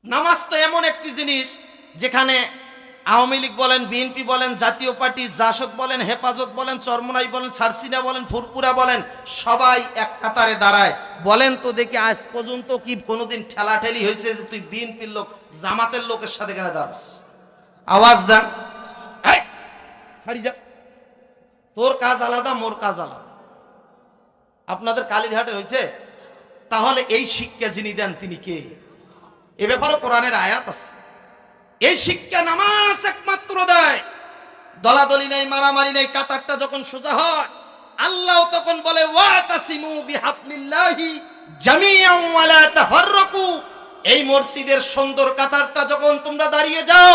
নামাজ তো এমন একটি জিনিস যেখানে আওয়ামী লীগ বলেন, বিএনপি বলেন, জাতীয় পার্টি, জাসদ বলেন, হেফাজত বলেন, চরমনাই বলেন, সারসিনা বলেন, ফুরপুরা বলেন, সবাই এক কাতারে দাঁড়ায়। বলেন তো দেখি আজ পর্যন্ত কি কোনোদিন ঠেলাঠেলি হয়েছে যে তুই বিএনপির লোক জামাতের লোকের সাথে কেন দাঁড়াস? আওয়াজ দেন, এই ছাড়ি যা, তোর কাজ আলাদা, মোর কাজ আলাদা। আপনাদের কালীরহাটে হয়েছে? তাহলে এই শিক্ষা যিনি দেন তিনি কে? এ ব্যাপারে কোরআনের আয়াত আছে। এই শিক্ষা নামাজ একমাত্র দেয়। দলাদলি নেই, মারামারি নেই। কাতারটা যখন সোজা হয়, আল্লাহ তখন বলে ওয়াতাসিমু বিহাবলিল্লাহি জামিআন ওয়া লা তাফাররাকু। এই মসজিদের সুন্দর কাতারটা যখন তোমরা দাঁড়িয়ে যাও,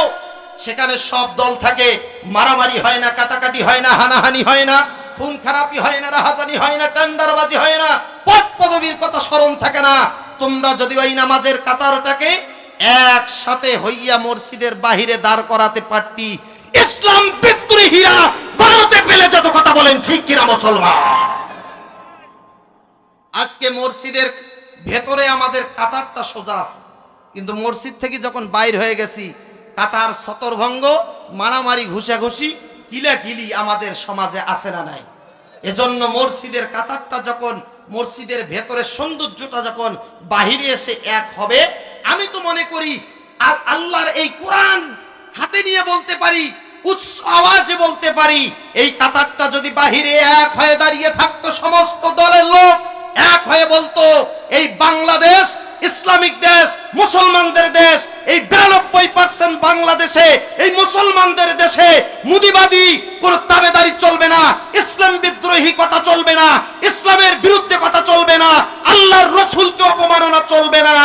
সেখানে সব দল থাকে, মারামারি হয় না, কাটাকাটি হয় না, হানাহানি হয় না, খুন খারাপি হয় না, রাহাজানি হয় না, টেন্ডারবাজি হয় না, পদ পদবীর কথা স্মরণ থাকে না। তোমরা যদি ওই নামাজের কাতারটাকে একসাথে হইয়া মসজিদের বাহিরে দাঁড় করাতে পারতি, ইসলাম বিদ্রোহীরা ভারতে পেলে যত কথা বলেন ঠিক কিনা মুসলমান? আজকে মসজিদের ভেতরে আমাদের কাতারটা সোজা আছে, কিন্তু মসজিদ থেকে যখন বাইর হয়ে গেছি, কাতার ছতরভঙ্গ, মারামারি, ঘুষাঘুষি, কিলাকিলি আমাদের সমাজে আছে না নাই? এজন্য মসজিদের কাতারটা যখন, মসজিদের ভেতরের সৌন্দর্যটা যখন বাহিরে এসে এক হবে, আমি তো মনে করি আল্লাহর এই কোরআন হাতে নিয়ে বলতে পারি, উচ্চ আওয়াজে বলতে পারি, এই কাতারটা যদি বাহিরে এক হয়ে দাঁড়িয়ে থাকতো, সমস্ত দলের লোক এক হয়ে বলতো এই বাংলাদেশ ইসলামিক দেশ, মুসলমানদের দেশ, এই 92% বাংলাদেশে, এই মুসলমানদের দেশে মুদিবাদী কোন তাবেদারি চলবে না, ইসলাম বিদ্রোহী কথা চলবে না, ইসলামের বিরুদ্ধে কথা চলবে না, আল্লাহর রাসূলকে অপমাননা চলবে না।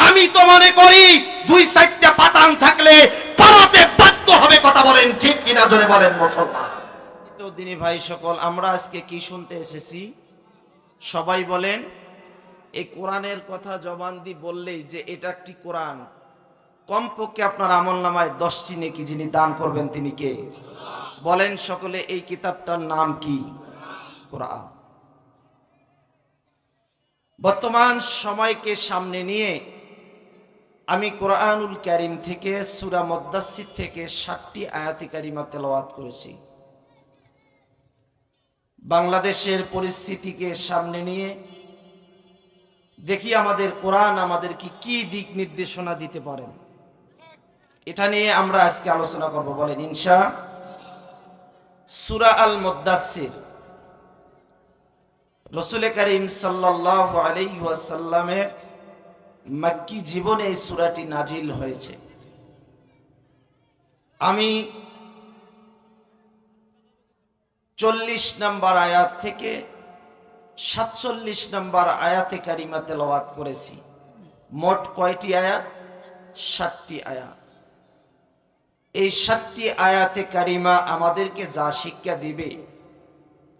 আমি তো মনে করি 2-4টা পাতান থাকলে পালাতে বাধ্য হবে। কথা বলেন ঠিক কিনা, জোরে বলেন মুসলমান। তো দিনী ভাই সকল, আমরা আজকে কি শুনতে এসেছি? সবাই বলেন, এই কোরআনের কথা জবান দিয়ে বললেই যে এটা একটি কোরআন, কমপক্ষে আপনার আমলনামায় 10টি নেকি যিনি দান করবেন তিনি কে? বলেন সকলে, এই কিতাবটার নাম কি? কোরআন। বর্তমান সময়কে সামনে নিয়ে আমি কোরআনুল কারীম থেকে সূরা মুদ্দাসসির থেকে 60টি আয়াতে কারিমা তেলাওয়াত করেছি। বাংলাদেশের পরিস্থিতিকে সামনে নিয়ে দেখি আমাদের কোরআন আমাদেরকে কি দিক নির্দেশনা দিতে পারেন, এটা নিয়ে আমরা আজকে আলোচনা করব। বলেন ইনশাআল্লাহ। সূরা আল মুদ্দাসসির, রাসূল করিম সাল্লাল্লাহু আলাইহি ওয়াসাল্লামের মক্কি জীবনে এই সূরাটি নাজিল হয়েছে। আমি 40 নম্বর আয়াত থেকে 47 নম্বর আয়াতে কারিমা তেলাওয়াত করেছি। মোট কয়টি আয়াত? 60টি আয়াত। এই 60টি আয়াতে কারিমা আমাদেরকে যা শিক্ষা দিবে,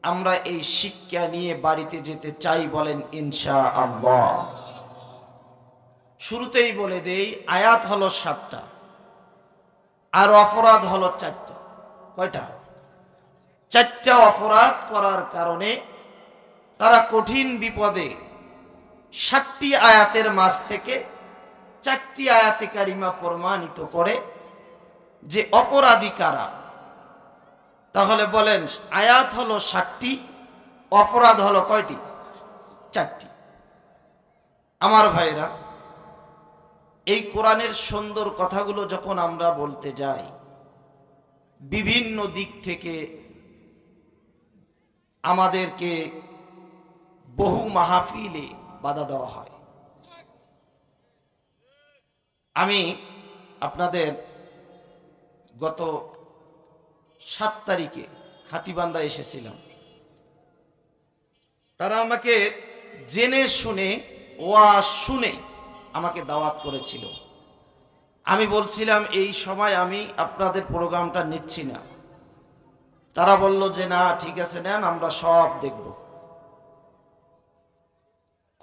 আমরা এই শিক্ষা নিয়ে বাড়িতে যেতে চাই। বলেন ইনশাআল্লাহ। শুরুতেই বলে দেই, আয়াত হলো 7টা আর অপরাধ হলো 4টা। কয়টা? 4টা অপরাধ করার কারণে তারা কঠিন বিপদে 60টি আয়াতের মাঝ থেকে 4টি আয়াতে কারিমা প্রমাণিত করে যে অপরাধী কারা। তাহলে বলেন, আয়াত হলো 60টি, অপরাধ হলো কয়টি? 4টি। আমার ভাইরা, এই কোরআনের সুন্দর কথাগুলো যখন আমরা বলতে যাই, বিভিন্ন দিক থেকে আমাদেরকে বহু মাহফিলে বাধা দেওয়া হয়। আমি আপনাদের গত 7 তারিখে হাতীবান্ধা এসেছিলাম। তারা আমাকে জেনে শুনে ওয়াজ শুনে আমাকে দাওয়াত করেছিল। আমি বলছিলাম এই সময় আমি আপনাদের প্রোগ্রামটা নিচ্ছি না। তারা বলল যে না ঠিক আছে, নেন, আমরা সব দেখব।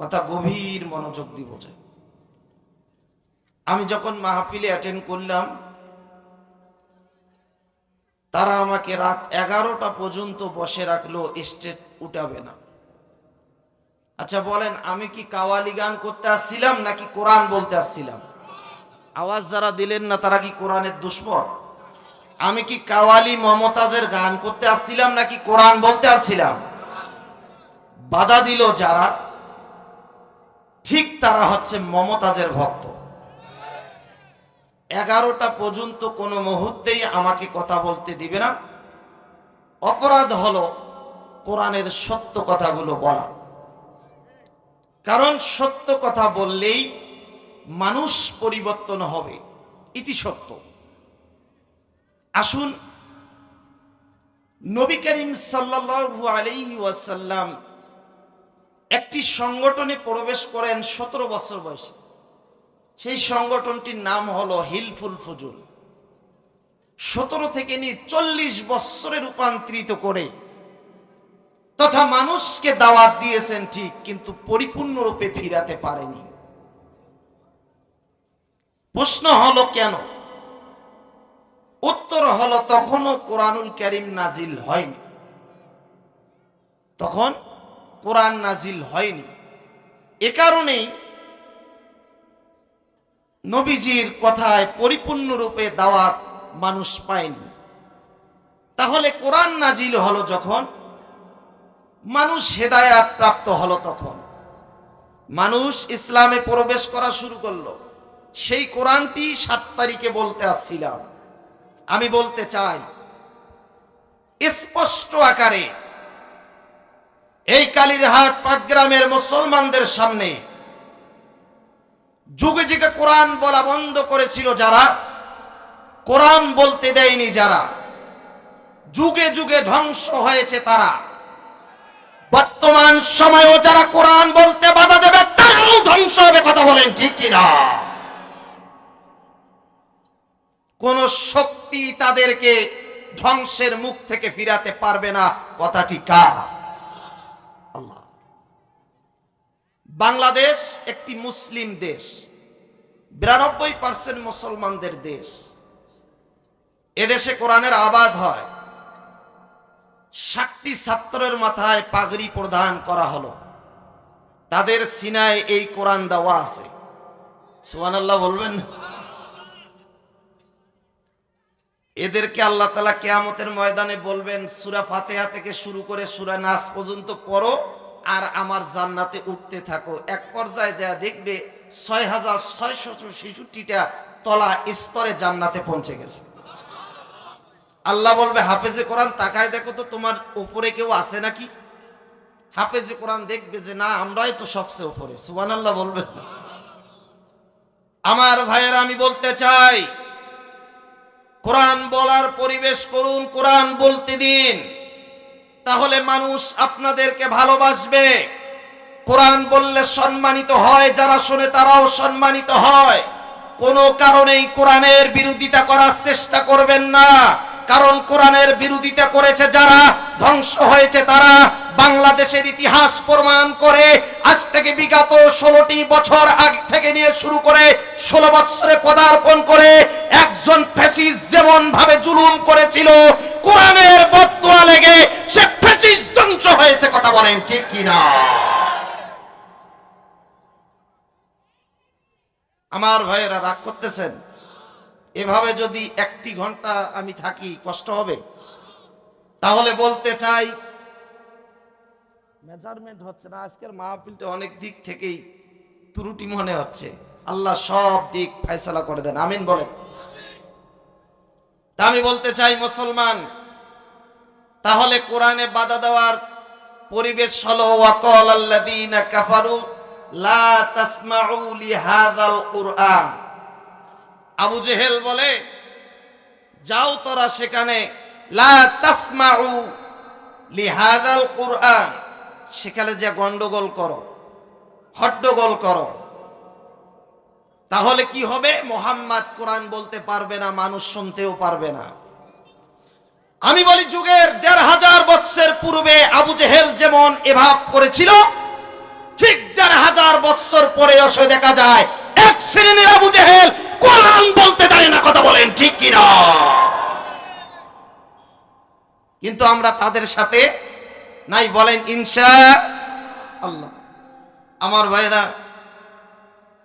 কথা গভীর মনোযোগ দিয়ে বোঝায়। আমি যখন মাহফিলে অ্যাটেন্ড করলাম, তারা আমাকে রাত 11টা পর্যন্ত বসে রাখলো, স্টেজ উঠাবে না। আচ্ছা বলেন, আমি কি কাওয়ালি গান করতে আসছিলাম নাকি কোরআন বলতে আসছিলাম? আওয়াজ যারা দিলেন না তারা কি কোরআনের দুশ্মন? আমি কি কাওয়ালি মমতাজের গান করতে আসছিলাম নাকি কোরআন বলতে আসছিলাম? বাধা দিল যারা, ঠিক তারা হচ্ছে মমতাজের ভক্ত। 11টা পর্যন্ত কোনো মুহূর্তেই আমাকে কথা বলতে দিবে না। অপরাধ হলো কোরআনের সত্য কথাগুলো বলা, কারণ সত্য কথা বললেই মানুষ পরিবর্তন হবে, এটি সত্য। আসুন, নবী করিম সাল্লাল্লাহু আলাইহি ওয়াসাল্লাম একটি সংগঠনে প্রবেশ করেন 17 বছর বয়সে। সেই সংগঠনটির নাম হলো হিলফুল ফুজুল। 17 থেকে নিয়ে 40 বছরে রূপান্তরিত করে তথা মানুষকে দাওয়াত দিয়েছেন ঠিক, কিন্তু পরিপূর্ণরূপে ফিরাতে পারেনি। প্রশ্ন হলো কেন? উত্তর হলো তখনও কোরআনুল কারীম নাজিল হয়নি, তখন কোরআন নাজিল হয়নি। এ কারণেই নবীজির কথায় পরিপূর্ণরূপে দাওয়াত মানুষ পায়নি। তাহলে কোরআন নাজিল হলো যখন, মানুষ হেদায়াত প্রাপ্ত হলো তখন, মানুষ ইসলামে প্রবেশ করা শুরু করলো। সেই কোরআনটি 7 তারিখে বলতে আসছিলাম। আমি বলতে চাই স্পষ্ট আকারে, এই কালীরহাট পাটগ্রামের মুসলমানদের সামনে যুগে যুগে কোরআন বলা বন্ধ করেছিল যারা, কোরআন বলতে দেয়নি যারা, যুগে যুগে ধ্বংস হয়েছে তারা, বর্তমান সময়েও যারা কোরআন বলতে বাধা দেবে তারাও ধ্বংস হবে। কথা বলেন ঠিক কিনা? কোন শক্তি তাদেরকে ধ্বংসের মুখ থেকে ফিরাতে পারবে না। কথাটি কার? আল্লাহ। বাংলাদেশ একটি মুসলিম দেশ, 92% মুসলমানদের দেশ। এদেশে কোরআনের আবাদ হয়। 60টি ছাত্রের মাথায় পাগড়ি প্রদান করা হলো, তাদের সিনায় এই কোরআন দেওয়া আছে। সুবহানাল্লাহ বলবেন? এদেরকে আল্লাহ তাআলা কিয়ামতের ময়দানে বলবেন, সূরা ফাতিহা থেকে শুরু করে সূরা নাস পর্যন্ত পড়ো আর আমার জান্নাতে উঠতে থাকো। এক পর্যায়ে দেয়া দেখবে 6666টা তলা স্তরে জান্নাতে পৌঁছে গেছে। আল্লাহ বলবে, হাফেজে কোরআন তাকায় দেখো তো তোমার উপরে কেউ আছে নাকি? হাফেজে কোরআন দেখবে যে না, আমরাই তো সবচেয়ে উপরে। সুবহানাল্লাহ বলবেন? আমার ভাইয়েরা, আমি বলতে চাই, কোরআন বলার পরিবেশ করুন, কোরআন বলতে দিন, তাহলে মানুষ আপনাদেরকে ভালোবাসবে। কোরআন বললে সম্মানিত হয়, যারা শুনে তারাও সম্মানিত হয়। কোনো কারণেই কোরআনের বিরোধিতা করার চেষ্টা করবেন না, কারণ কোরআনের বিরোধিতা করেছে যারা, ধ্বংস হয়েছে তারা। বাংলাদেশের ইতিহাস প্রমাণ করে, আজ থেকে বিগত 16টি বছর আগে থেকে নিয়ে শুরু করে 16 বছরে পদার্পণ করে একজন ফ্যাসিস্ট যেমন ভাবে জুলুম করেছিল, কোরআনের বদদুয়া লেগে সে ফ্যাসিস্ট ধ্বংস হয়েছে। কথা বলেন ঠিক কিনা? আমার ভাইয়েরা রাগ করতেছেন? এভাবে যদি 1 ঘন্টা আমি থাকি কষ্ট হবে? তাহলে বলতে চাই, মেজারমেন্ট হচ্ছে না আজকের মাহফিলটা, অনেক দিক থেকেই ত্রুটি মনে হচ্ছে। আল্লাহ সব দিক ফয়সালা করে দেন, আমিন বলেন। তা আমি বলতে চাই মুসলমান, তাহলে কোরআনে বাধা দেওয়ার পরিবেশ হলো, ওয়াকাল আল্লাযীনা কাফারু লা তাসমাউ লিহাযাল কুরআন। আবু জেহেল বলে, যাও তোরা সেখানে, লা তাসমাউ লিহাযাল কুরআন, সেখানে যে গন্ডগোল করো, হট্টগোল করো। তাহলে কি হবে? মুহাম্মদ কোরআন বলতে পারবে না, মানুষ শুনতেও পারবে না। আমি বলি, যুগের 1500 বছর পূর্বে আবু জেহেল যেমন এভাব করেছিল, ঠিক 1500 বছর পরে এসে দেখা যায় এক শ্রেণীর আবু জেহেল কোরআন বলতে দেয় না। কথা বলেন ঠিক কিনা? কিন্তু আমরা তাদের সাথে নাই, বলেন ইনশাআল্লাহ। আমার ভাইরা,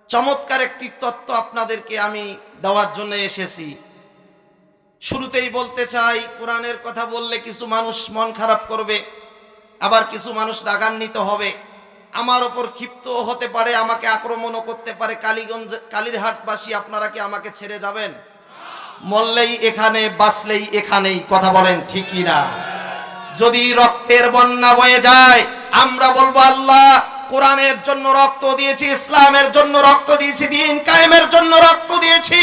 চমৎকার একটি তত্ত্ব আপনাদেরকে আমি দেওয়ার জন্য এসেছি। শুরুতেই বলতে চাই, কোরআনের কথা বললে কিছু মানুষ মন খারাপ করবে, আবার কিছু মানুষ রাগান্বিত হবে, আমার ওপর ক্ষিপ্ত হতে পারে, আমাকে আক্রমণও করতে পারে। কালীরহাটবাসী, আপনারা কি আমাকে ছেড়ে যাবেন? মরলেই এখানে, বাঁচলেই এখানেই। কথা বলেন ঠিক কি না? যদি রক্তের বন্যা বয়ে যায়, আমরা বলবো আল্লাহ কোরআনের জন্য রক্ত দিয়েছি, ইসলামের জন্য রক্ত দিয়েছি, দ্বীন কায়েমের জন্য রক্ত দিয়েছি,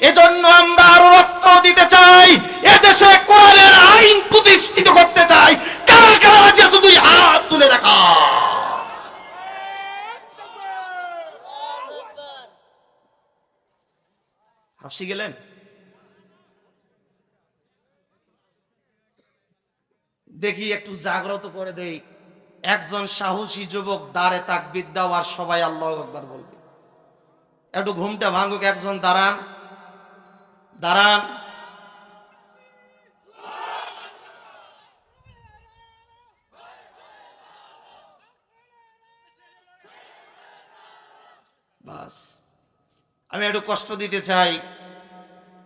এজন্য আমরা আরো রক্ত দিতে চাই। এদেশে কোরআনের আইন প্রতিষ্ঠিত করতে চাই। কারা কারা আছে শুধু হাত তুলে দেখা। হাসি গেলেন? দেখি একটু জাগ্রত করে দেই। একজন সাহসী যুবক দাঁড়ে তাকবীর দাও আর সবাই আল্লাহু আকবার বলবে। একটু ঘুমটা ভাঙুক, একজন দাঁড়ান, দাঁড়ান। বাস, আমি একটু কষ্ট দিতে চাই।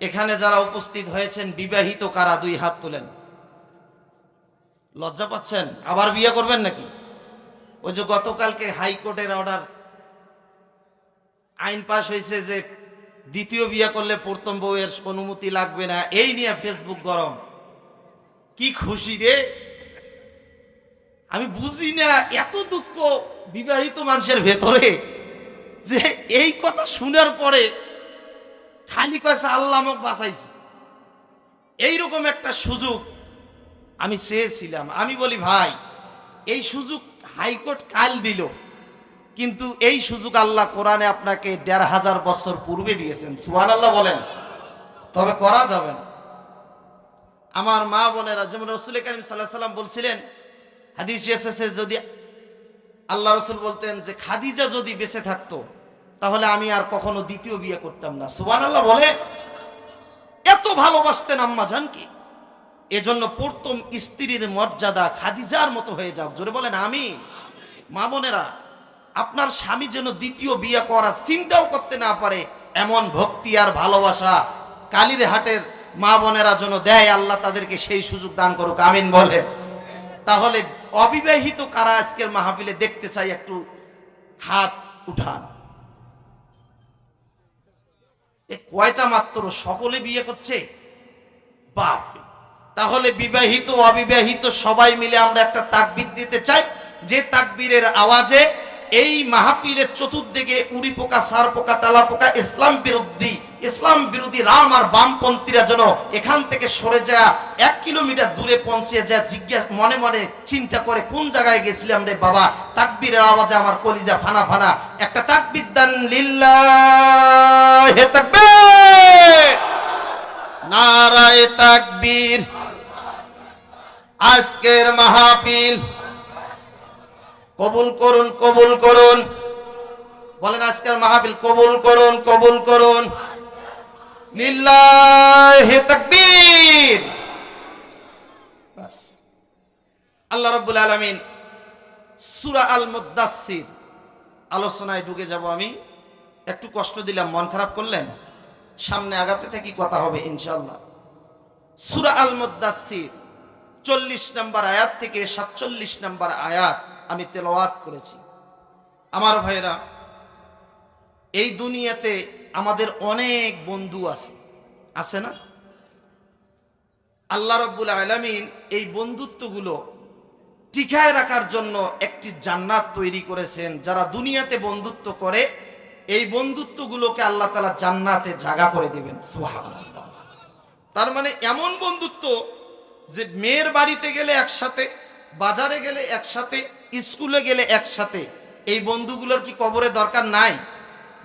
এখানে যারা উপস্থিত হয়েছেন বিবাহিত কারা? দুই হাত তোলেন। লজ্জা পাচ্ছেন? আবার বিয়ে করবেন নাকি? ওই যে গতকালকে হাইকোর্টের অর্ডার, আইন পাশ হয়েছে যে দ্বিতীয় বিয়ে করলে প্রথম বউয়ের অনুমতি লাগবে না, এই নিয়ে ফেসবুক গরম। কি খুশি রে! আমি বুঝি না এত দুঃখ বিবাহিত মানুষের ভেতরে, যে এই কথা শোনার পরে খালি কয়েছে আল্লাহ আমাকে বাঁচাইছে। এইরকম একটা সুযোগ আমি চেয়েছিলাম। আমি বলি ভাই, এই সুযোগ হাইকোর্ট কাল দিল, কিন্তু এই সুযোগ আল্লাহ কোরআনে আপনাকে ১৫০০ বছর পূর্বে দিয়েছেন। সুবহানাল্লাহ বলেন। তবে করা যাবে না। আমার মা বোনেরা, যেমন রাসূল কারীম সাল্লাল্লাহু আলাইহি ওয়াসাল্লাম বলছিলেন, হাদিসে এসেছে, যদি আল্লাহ রাসূল বলতেন যে খাদিজা যদি বেঁচে থাকতো তাহলে আমি আর কখনো দ্বিতীয় বিয়ে করতাম না। সুবহানাল্লাহ বলে। এত ভালোবাসতেন আম্মা জানকে, এজন্য প্রথম স্ত্রীর মর্যাদা খাদিজার মতো হয়ে যাও। জোরে বলেন আমিন। মা বোনেরা, আপনার স্বামী যেন দ্বিতীয় বিয়ে করার চিন্তাও করতে না পারে, এমন ভক্তি আর ভালোবাসা কালীরহাটের মা বোনেরা যেন দেয়। আল্লাহ তাদেরকে সেই সুযোগ দান করুক, আমিন বলে। তাহলে অবিবাহিত কারা আজকের মাহফিলে দেখতে চাই, একটু হাত উঠান। এ কয়টা মাত্র, সকলে বিয়ে করছে? বাপ! তাহলে বিবাহিত অবিবাহিত সবাই মিলে আমরা একটা তাকবীর দিতে চাই, যে তাকবীরের আওয়াজে এই মাহফিলের চতুর্দিকে উড়ি পোকা, সার পোকা, তালা পোকা, ইসলাম বিরোধী রাম আর বামপন্থীরা যেন এখান থেকে সরে যায়, 1 কিলোমিটার দূরে পৌঁছে যায়, জিজ্ঞাসা মনে মনে চিন্তা করে কোন জায়গায় গেছিলাম রে বাবা। তাকবীরের আওয়াজে আমার কলিজা ফানা ফানা। একটা তাকবীর দান, লিল্লাহি তাকবীর, নারায়ে তাকবীর। আজকের মাহফিল কবুল করুন, কবুল করুন। বলেন আজকের মাহফিল কবুল করুন, কবুল করুন। লিল্লাহি তাকবীর। বাস। আল্লাহ রাব্বুল আলামিন সূরা আল মুদ্দাসসির আলোচনায় ঢুকে যাব। আমি একটু কষ্ট দিলাম, মন খারাপ করলেন? সামনে আগাতে থাকি, কথা হবে ইনশাআল্লাহ। সূরা আল মুদ্দাসসির 40 নম্বর আয়াত থেকে 47 নম্বর আয়াত আমি তেলাওয়াত করেছি। আমার ভাইরা, এই দুনিয়াতে আমাদের অনেক বন্ধু আছে, আছে না? আল্লাহ রাব্বুল আলামিন এই বন্ধুত্বগুলো টিকায় রাখার জন্য একটি জান্নাত তৈরি করেছেন। যারা দুনিয়াতে বন্ধুত্ব করে, এই বন্ধুত্বগুলোকে আল্লাহ তাআলা জান্নাতে জায়গা করে দিবেন। সুবহানাল্লাহ। তার মানে এমন বন্ধুত্ব যে মেয়ের বাড়িতে গেলে একসাথে, বাজারে গেলে একসাথে, স্কুলে গেলে একসাথে। এই বন্ধুগুলোর কি কবরে দরকার নাই?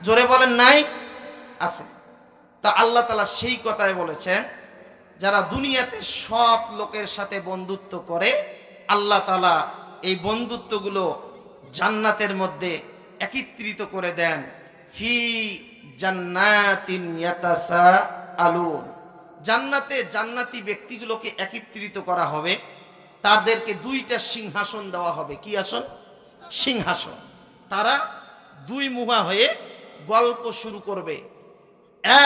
জোরে বলেন নাই? আছে। তা আল্লাহ তাআলা সেই কথাই বলেছেন, যারা দুনিয়াতে সৎ লোকের সাথে বন্ধুত্ব করে, আল্লাহ তাআলা এই বন্ধুত্বগুলো জান্নাতের মধ্যে একত্রিত করে দেন। ফি জান্নাতিন ইয়াতাসাআলুন। জান্নাতে জান্নাতি ব্যক্তিগুলোকে একত্রিত করা হবে, তাদেরকে 2টা সিংহাসন দেওয়া হবে। কি আসন? সিংহাসন। তারা 2 মুহা হয়ে গল্প শুরু করবে,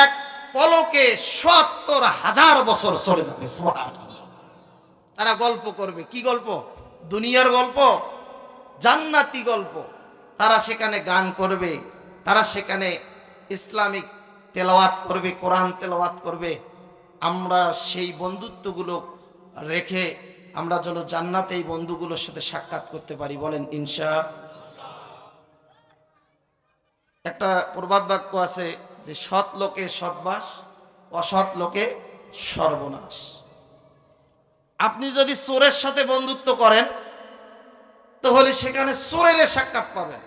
এক পলকে ৭০,০০০ বছর চলে যাবে। সুবহানাল্লাহ। তারা গল্প করবে, কি গল্প? দুনিয়ার গল্প, জান্নাতি গল্প। তারা সেখানে গান করবে, তারা সেখানে ইসলামিক তেলাওয়াত করবে, কোরআন তেলাওয়াত করবে। আমরা সেই বন্ধুত্বগুলো রেখে আমরা যেন জান্নাতে এই বন্ধুগুলোর সাথে সাক্ষাৎ করতে পারি, বলেন ইনশাআল্লাহ। একটা প্রবাদ বাক্য আছে যে সৎ লোকে সৎবাস, অসৎ লোকে সর্বনাশ। আপনি যদি চোরের সাথে বন্ধুত্ব করেন তাহলে সেখানে চোরের সাক্ষাৎ পাবেন।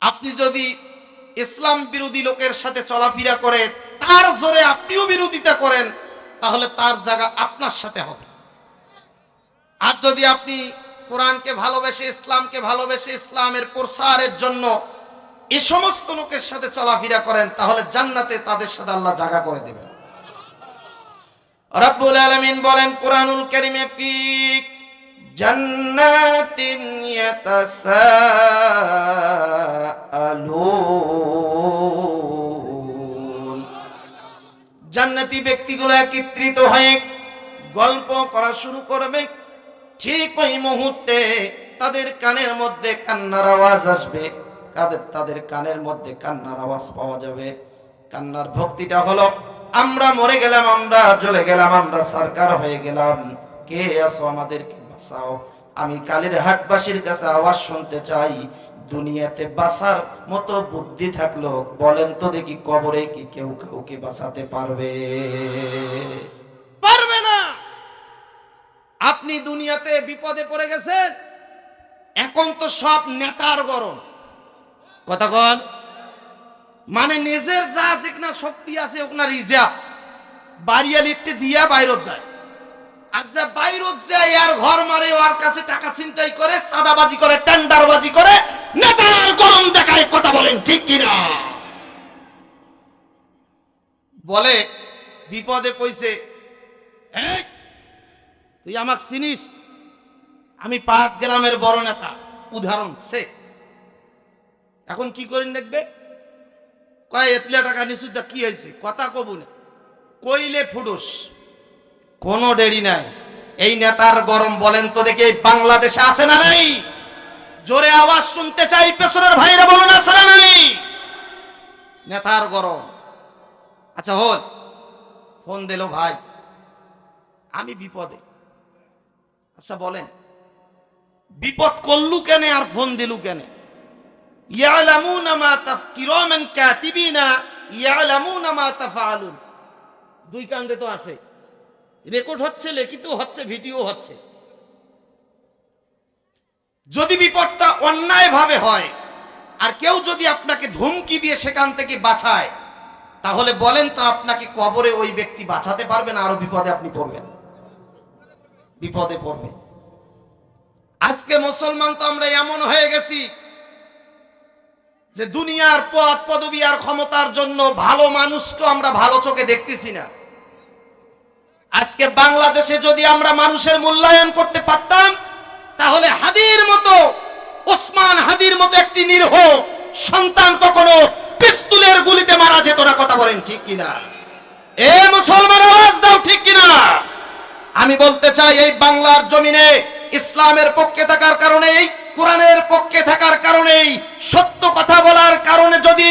আপনি যদি ইসলাম বিরোধী লোকের সাথে চলাফেরা করে তার জোরে আপনিও বিরোধিতা করেন তাহলে তার জায়গা আপনার সাথে হবে। আর যদি আপনি কোরআনকে ভালোবেসে, ইসলামকে ভালোবেসে, ইসলামের প্রসারের জন্য এই সমস্ত লোকের সাথে চলাফেরা করেন তাহলে জান্নাতে তাদের সাথে আল্লাহ জায়গা করে দেবেন। রব্বুল আলামিন বলেন কোরআনুল কারীমে, ফি জান্নাতিন ইয়াতাসাআলুন। জান্নাতি ব্যক্তিগুলো একত্রিত হয়ে গল্প করা শুরু করবে। ঠিক ওই মুহূর্তে তাদের কানের মধ্যে কান্নার আওয়াজ আসবে, তাদের কানের মধ্যে কান্নার আওয়াজ পাওয়া যাবে। কান্নার ভক্তিটা হলো, আমরা মরে গেলাম, আমরা জ্বলে গেলাম, আমরা সরকার হয়ে গেলাম, কে আছো আমাদেরকে বাঁচাও। আমি কালীরহাটবাসীর কাছে আওয়াজ শুনতে চাই, দুনিয়াতে বাঁচার মতো বুদ্ধি থাকলো বলেন তো দেখি, কবরে কি কেউ কাউকে বাঁচাতে পারবে? পারবে না। আপনি দুনিয়াতে বিপদে পড়ে গেছেন, এখন তো সব নেতার গরম। কথা কন, মানে নিজের যা যেখানে শক্তি আছে ওখানে রিজার্ভ বাড়িয়া লিখতে দিয়া বাইরত যায়। আচ্ছা, বাইরত যায় আর ঘর মারে, ওর কাছে টাকা ছিনতাই করে, সাদাবাজি করে, টেন্ডারবাজি করে, নেতার গরম দেখায়। কথা বলেন ঠিক কিনা? বলে বিপদে পড়ছে, তুই আমাকে চিনিস, আমি পাক গ্রামের বড় নেতা, উদাহরণ সে। এখন কি করেন দেখবে, কয় এতলা টাকা নিছু, কি হয়েছে? কথা কবু না, কইলে ফুডুস, কোনো দেরি নাই। এই নেতার গরম বলেন তো দেখি এই বাংলাদেশে আছে না নাই? জোরে আওয়াজ শুনতে চাই, পেছনের ভাইরা বলুন আছে না নাই? নেতার গরম। আচ্ছা হল, ফোন দিল, ভাই আমি বিপদে। আচ্ছা বলেন, বিপদ করলু কেন আর ফোন দিলু কেন? ইয়ালামুনা মা কিরামান কাতিবিনা ইয়ালামুনা মা তাফআলুন। দুই কান্দে তো আছে, রেকর্ড হচ্ছে, লিখিত হচ্ছে, ভিডিও হচ্ছে। যদি বিপদটা অন্যায় ভাবে হয় আর কেউ যদি আপনাকে ধমকি দিয়ে সেখান থেকে বাঁচায়, তাহলে বলেন তো আপনাকে কবরে ওই ব্যক্তি বাঁচাতে পারবে না? আরো বিপদে আপনি পড়বেন, বিপদে পড়বে। আজকে মুসলমান তো আমরা এমন হয়ে গেছি যে দুনিয়ার পদ পদবি আর ক্ষমতার জন্য ভালো মানুষকে আমরা ভালো চোখে দেখতেছি না। আজকে বাংলাদেশে যদি আমরা মানুষের মূল্যায়ন করতে পারতাম তাহলে হাদির মতো, ওসমান হাদির মতো একটি নিরীহ সন্তান কখনো পিস্তলের গুলিতে মারা যেত না। কথা বলেন ঠিক কিনা? এ মুসলমান আওয়াজ দাও ঠিক কিনা? আমি বলতে চাই, এই বাংলার জমিনে ইসলামের পক্ষে থাকার কারণেই, কোরআনের পক্ষে থাকার কারণেই, সত্য কথা বলার কারণে যদি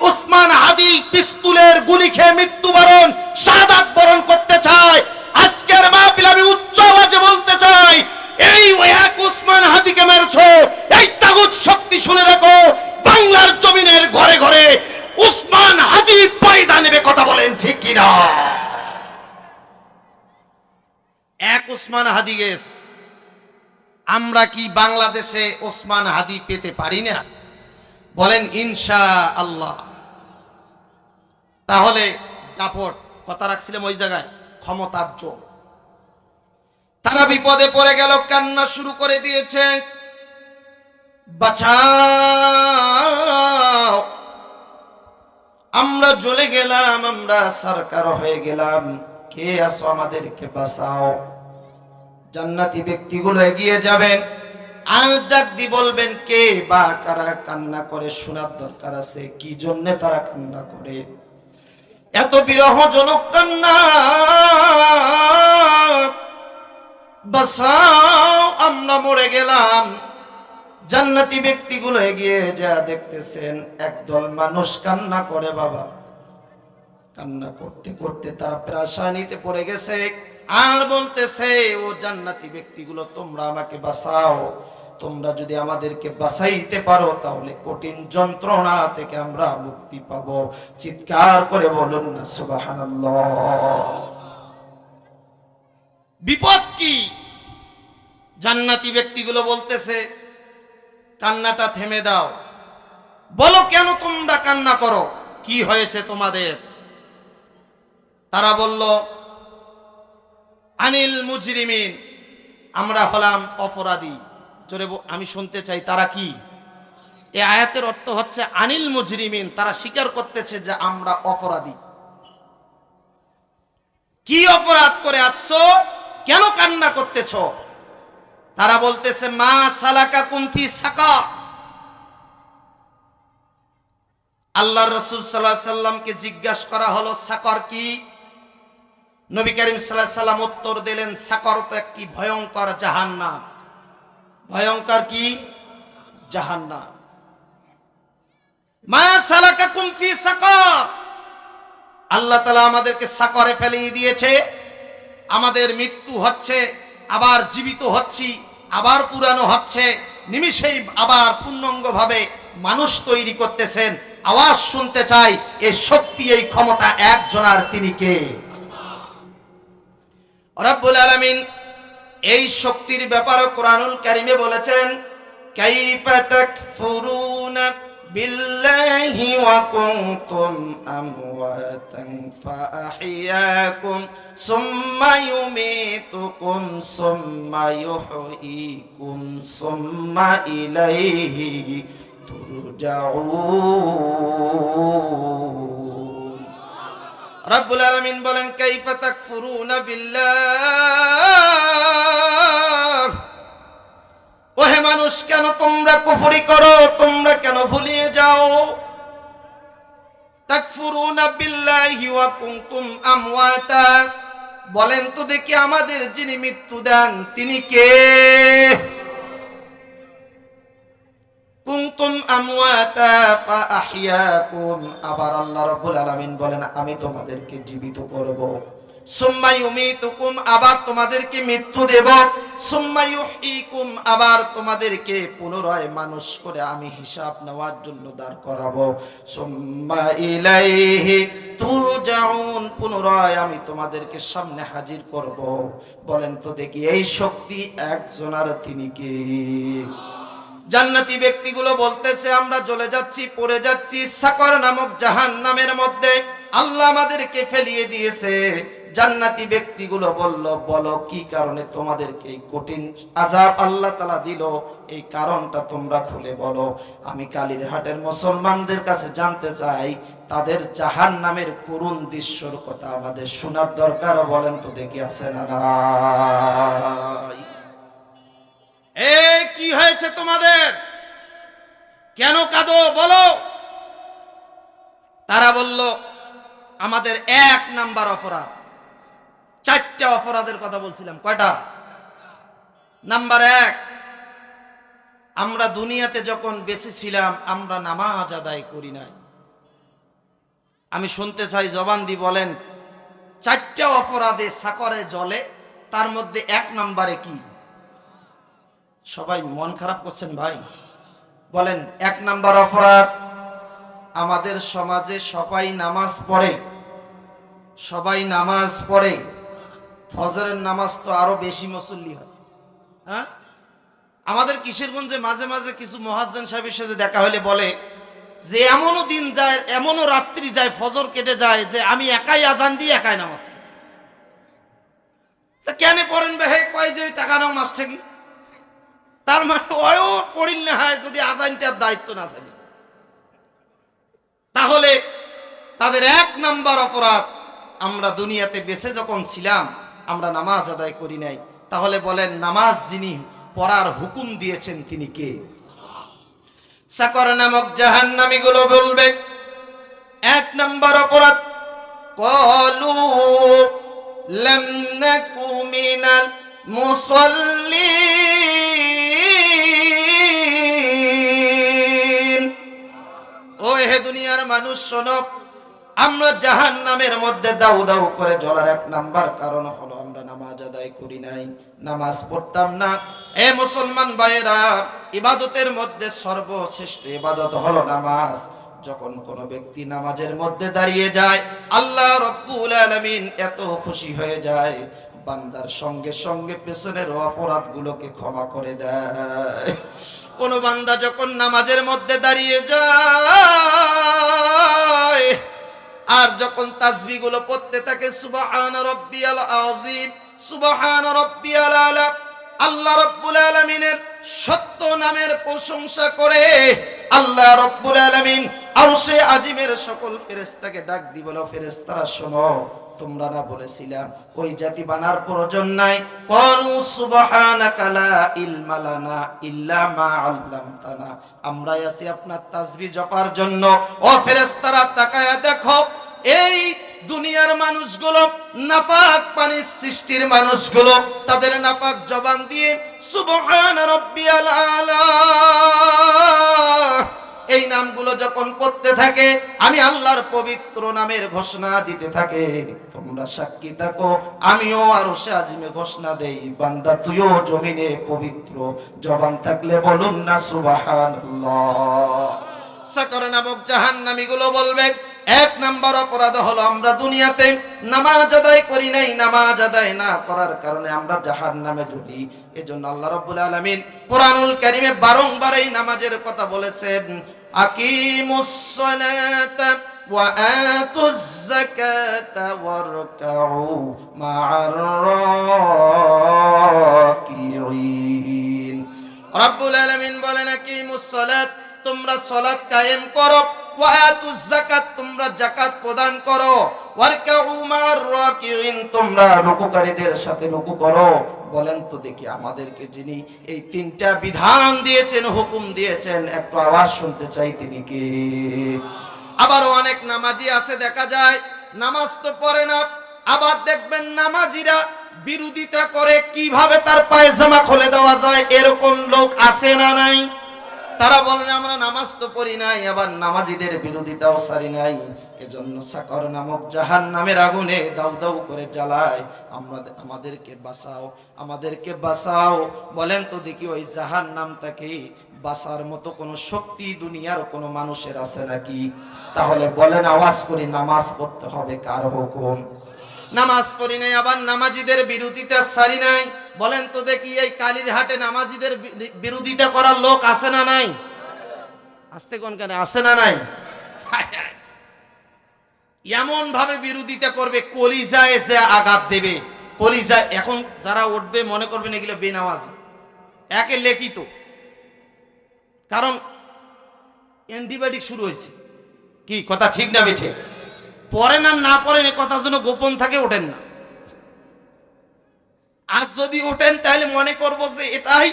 ওসমান হাদি পিস্তলের গুলি খেয়ে মৃত্যুবরণ, শাহাদাত বরণ করতে চায়, আজকের মাহফিলে আমি উচ্চ আওয়াজে বলতে চাই, এই এক ওসমান হাদিকে মেরেছো, এই তাগুত শক্তি শুনে রাখো, বাংলার জমিনের ঘরে ঘরে ওসমান হাদি পয়দা নেবে। কথা বলেন ঠিক কিনা? এক ওসমান হাদি গেছে, আমরা কি বাংলাদেশে ওসমান হাদি পেতে পারি না? বলেন ইনশাআল্লাহ। তাহলে দাপট, কথা রাখছিলাম ওই জায়গায়, ক্ষমতার জোর। তারা বিপদে পড়ে গেল, কান্না শুরু করে দিয়েছে, বাঁচাও, আমরা জ্বলে গেলাম, আমরা সরকার হয়ে গেলাম, কে আছো আমাদেরকে বাঁচাও। জান্নাতি ব্যক্তিগুলো এগিয়ে যাবেন, আর ডাক দি বলবেন কে বা কারা কান্না করে, শোনার দরকার আছে কি জন্য তারা কান্না করে। এত বিরহজনক কান্না, বাঁচাও আমরা মরে গেলাম। জান্নাতি ব্যক্তিগুলো এগিয়ে যা দেখতেছেন একদল মানুষ কান্না করে বাবা। কান্না করতে করতে তারা পেরেশানিতে পড়ে গেছে, আর বলতেছে ও জান্নাতি ব্যক্তিগুলো তোমরা আমাকে বাঁচাও, তোমরা যদি আমাদেরকে বাঁচাইতে পারো তাহলে কঠিন যন্ত্রণা থেকে আমরা মুক্তি পাব। চিৎকার করে বলুন না সুবহানাল্লাহ। বিপদ কি? জান্নাতি ব্যক্তিগুলো বলতেছে কান্নাটা থেমে দাও, বলো কেন তোমরা কান্না করো, কি হয়েছে তোমাদের? তারা বলল আনিল মুজরিমিন, আমরা হলাম অপরাধী। জোরে আমি শুনতে চাই তারা কি? এই আয়াতের অর্থ হচ্ছে আনিল মুজরিমিন, তারা স্বীকার করতেছে যে আমরা অপরাধী। কি অপরাধ করে আসছো, কেন কান্না করতেছ? তারা বলতেছে মা সালাকাকুম ফি সাকার। আল্লাহর রাসূল সাল্লাল্লাহু আলাইহি সাল্লামকে জিজ্ঞাসা করা হলো সাকর কি? নবী করিম সাল্লাল্লাহু আলাইহি সাল্লাম উত্তর দিলেন সাকর তো একটি ভয়ঙ্কর জাহান্নাম। ভয়ঙ্কর কি? জাহান্নাম। মা সালাকাকুম ফি সাকার, আল্লাহ তাআলা আমাদেরকে সাকরে ফেলিয়ে দিয়েছে। আমাদের মৃত্যু হচ্ছে, আবার জীবিত হচ্ছি, আবার পুরানো হচ্ছে, নিমিষেই আবার পূর্ণাঙ্গ ভাবে মানুষ তৈরি করতেছেন। আওয়াজ শুনতে চাই এই শক্তি, এই ক্ষমতা একজনার, তিনি কে? রব্বুল আলামিন এই শক্তির ব্যাপারে কোরআনুল কারীমে বলেছেন কাইফা তাকফুরুনা বিল্লাহি ওয়া কুনতুম আমওয়াতান ফাআহইয়াকুম সুম্মা ইউমীতুকুম সুম্মা ইউহয়ীকুম সুম্মা ইলাইহি তুরজাউন। রব্বুল আলামিন বলেন কাইফা তাকফুরুনা বিল্লাহ, ওহে মানুষ কেন তোমরা কুফরি করো, তোমরা কেন ভুলিয়ে যাও? তাকফুরুনা বিল্লাহি ওয়া কুনতুম আমওয়াতা, বলেন তো দেখি আমাদের যিনি মৃত্যু দেন তিনি কে? কুনতুম আমওয়াতা ফাআহইয়াকুম, আবার আল্লাহ রাব্বুল আলামিন বলেন আমি তোমাদেরকে জীবিত করব। সুম্মা ইউমীতুকুম, আবার তোমাদেরকে মৃত্যু দেব। সুম্মা ইউহয়ীকুম, আবার তোমাদেরকে পুনরায় মানুষ করে আমি হিসাব নেওয়ার জন্য দাঁড় করাবো। সুম্মা ইলাইহি তুরজাউন, পুনরায় আমি তোমাদেরকে সামনে হাজির করব। বলেন তো দেখি এই শক্তি একজনার, তিনি কে? জান্নাতি ব্যক্তিগুলো বলতেছে আমরা জ্বলে যাচ্ছি, পড়ে যাচ্ছি সাকর নামক জাহান্নামের মধ্যে, আল্লাহ আমাদেরকে ফেলিয়ে দিয়েছে। জান্নাতি ব্যক্তিগুলো বলল বলো কি কারণে তোমাদেরকে এই কঠিন আযাব আল্লাহ তাআলা দিল, এই কারণটা তোমরা খুলে বলো। আমি কালীরহাটের মুসলমানদের কাছে জানতে চাই তাদের জাহান্নামের করুণ দৃশ্যর কথা আমাদের শোনার দরকার। বলেন তো দেখি আছে না নাই? কি হয়েছে তোমাদের, কেন কাঁদো বলো? তারা বলল আমাদের 1 নাম্বার অপরাধ, 4টা অপরাধের কথা বলছিলাম, কয়টা? নাম্বার 1, আমরা দুনিয়াতে যখন বেঁচে ছিলাম আমরা নামাজ আদায় করি নাই। আমি শুনতে চাই জবান দি বলেন 4টা অপরাধে সাকরে জ্বলে, তার মধ্যে 1 নাম্বারে কি? সবাই মন খারাপ করছেন ভাই, বলেন 1 নাম্বার অপরাধ। আমাদের সমাজে সবাই নামাজ পড়ে, সবাই নামাজ পড়ে, ফজরের নামাজ তো আরো বেশি মুসল্লি হয়। হ্যাঁ, আমাদের কিশোরগঞ্জে মাঝে মাঝে কিছু মুয়াজ্জিন সাহেবের সাথে দেখা হলে বলে যে এমনও দিন যায়, এমনও রাত্রি যায়, ফজর কেটে যায় যে আমি একাই আজান দিয়ে একাই নামাজ পড়ি। তা কেন পড়েন ভাই? কয় যে টাকা নাও আসছে কি, তার মানে ওও পড়িল না হয় যদি আজানটার দায়িত্ব না থাকে। তাহলে তাদের 1 নাম্বার অপরাধ, আমরা দুনিয়াতে বেঁচে যখন ছিলাম আমরা নামাজ আদায় করি নাই। তাহলে বলেন নামাজ যিনি পড়ার হুকুম দিয়েছেন তিনি কে? সাকর নামক জাহান্নামীগুলো বলবে, এক নম্বর অপরাধ, ক্বালু লাম নাকু মিনাল মুসাল্লিন। ও হে দুনিয়ার মানুষ শোনো, আমরা জাহান্নামের মধ্যে দাউ দাউ করে জ্বলার এক নাম্বার কারণ হলো আমরা নামাজ আদায় করি নাই, নামাজ পড়তাম না। এ মুসলমান ভাইরা, ইবাদতের মধ্যে সর্বশ্রেষ্ঠ ইবাদত হলো নামাজ। যখন কোন ব্যক্তি নামাজের মধ্যে দাঁড়িয়ে যায়, আল্লাহ রাব্বুল আলামিন এত খুশি হয়ে যায়, বান্দার সঙ্গে সঙ্গে পেছনের অপরাধগুলোকে ক্ষমা করে দেয়। কোন বান্দা যখন নামাজের মধ্যে দাঁড়িয়ে যায় আর যখন তাসবিহ গুলো পড়তে থাকে, সুবহান রাব্বিয়াল আযীম, সুবহান রাব্বিয়াল আলা, আল্লাহ রাব্বুল আলামিনের সত্য নামের প্রশংসা করে আল্লাহ রাব্বুল আলামিন আরশে আজিমের সকল ফেরেশতাকে ডাক দিয়ে বলে, ফেরেশতারা শোনো, তোমরা না বলেছিলাম ওই জাতি বানার প্রয়োজন নাই? ক্বালু সুবহানাকা লা ইলমা লানা ইল্লা মা আল্লামতানা। আমরা আছি আপনার তাসবিহ জপার জন্য। ও ফেরেশতারা তাকায়া দেখো, এই দুনিয়ার মানুষগুলো, নাপাক পানির সৃষ্টির মানুষগুলো, তাদের নাপাক জবান দিয়ে সুবহান রাব্বিয়াল আলা এই নামগুলো যখন পড়তে থাকে, আমি আল্লাহর পবিত্র নামের ঘোষণা দিতে থাকে। তোমরা সাক্ষী থাকো, আমিও আরশে আজিমে ঘোষণা দেই, বান্দা তুইও জমিনে পবিত্র। জবান থাকলে বলুন না সুবহানাল্লাহ। সাকর নামক জাহান্নামীগুলো বলবে, এক নাম্বার অপরাধ হলো আমরা দুনিয়াতে নামাজ আদায় করি নাই, নামাজ আদায় না করার কারণে আমরা জাহান্নামে ঝুলি। এজন্য আল্লাহ রাব্বুল আলামিন কোরআনুল কারীমে বারংবার এই নামাজের কথা বলেছেন, আকিমুস সালাতা ওয়া আতুজ যাকাতা ওয়ারকাউ মা'আর রাকিঈন। রাব্বুল আলামিন বলেন, আকিমুস সালাত, তোমরা সালাত কায়েম করো, ওয়া আতুজ যাকাত, তোমরা যাকাত প্রদান করো, ওয়ারকাউ মা'আর রাকিঈন, তোমরা রুকুকারীদের সাথে রুকু করো। বলেন তো দেখি, আমাদেরকে যিনি এই তিনটা বিধান দিয়েছেন, হুকুম দিয়েছেন, একটু আওয়াজ শুনতে চাই, তিনি কে? আবারও অনেক নামাজি আছে, দেখা যায় নামাজ তো পড়ে না, আবার দেখবেন নামাজিরা বিরোধিতা করে কিভাবে তার পায়জামা খুলে দেওয়া যায়। এরকম লোক আছে না নাই? তারা বলেন আমরা নামাজ তো পড়ি নাই, আবার নামাজিদের বিরোধিতাও সারি নাই। এজন্য সাকর নামক জাহান্নামের আগুনে দাউ দাউ করে জ্বালায়। আমাদেরকে বাঁচাও, আমাদেরকে বাঁচাও। বলেন তো দেখি, ওই জাহান্নামটাকে বাঁচার মতো কোনো শক্তি দুনিয়ার কোনো মানুষের আছে নাকি? তাহলে বলেন আওয়াজ করে, নামাজ পড়তে হবে কার হুকুম? নামাজ পড়ি নাই, আবার নামাজিদের বিরোধিতা সারি নাই। বলেন তো দেখি, এই কালীরহাটে নামাজিদের বিরোধিতা করার লোক আছে না নাই? আসতে কোন কেন, আছে না নাই? এমন ভাবে বিরোধিতা করবে, কলিজায় যে আঘাত দেবে, কলিজায়। এখন যারা উঠবে মনে করবেন এগুলো বেনামাজি, একে লেখিত, কারণ অ্যান্টিবায়োটিক শুরু হয়েছে। কি কথা ঠিক না বেঠে? পড়েন আর না পড়েন এ কথা যেন গোপন থাকে, ওঠেন না। আজ যদি ওঠেন তাহলে মনে করবো যে এটাই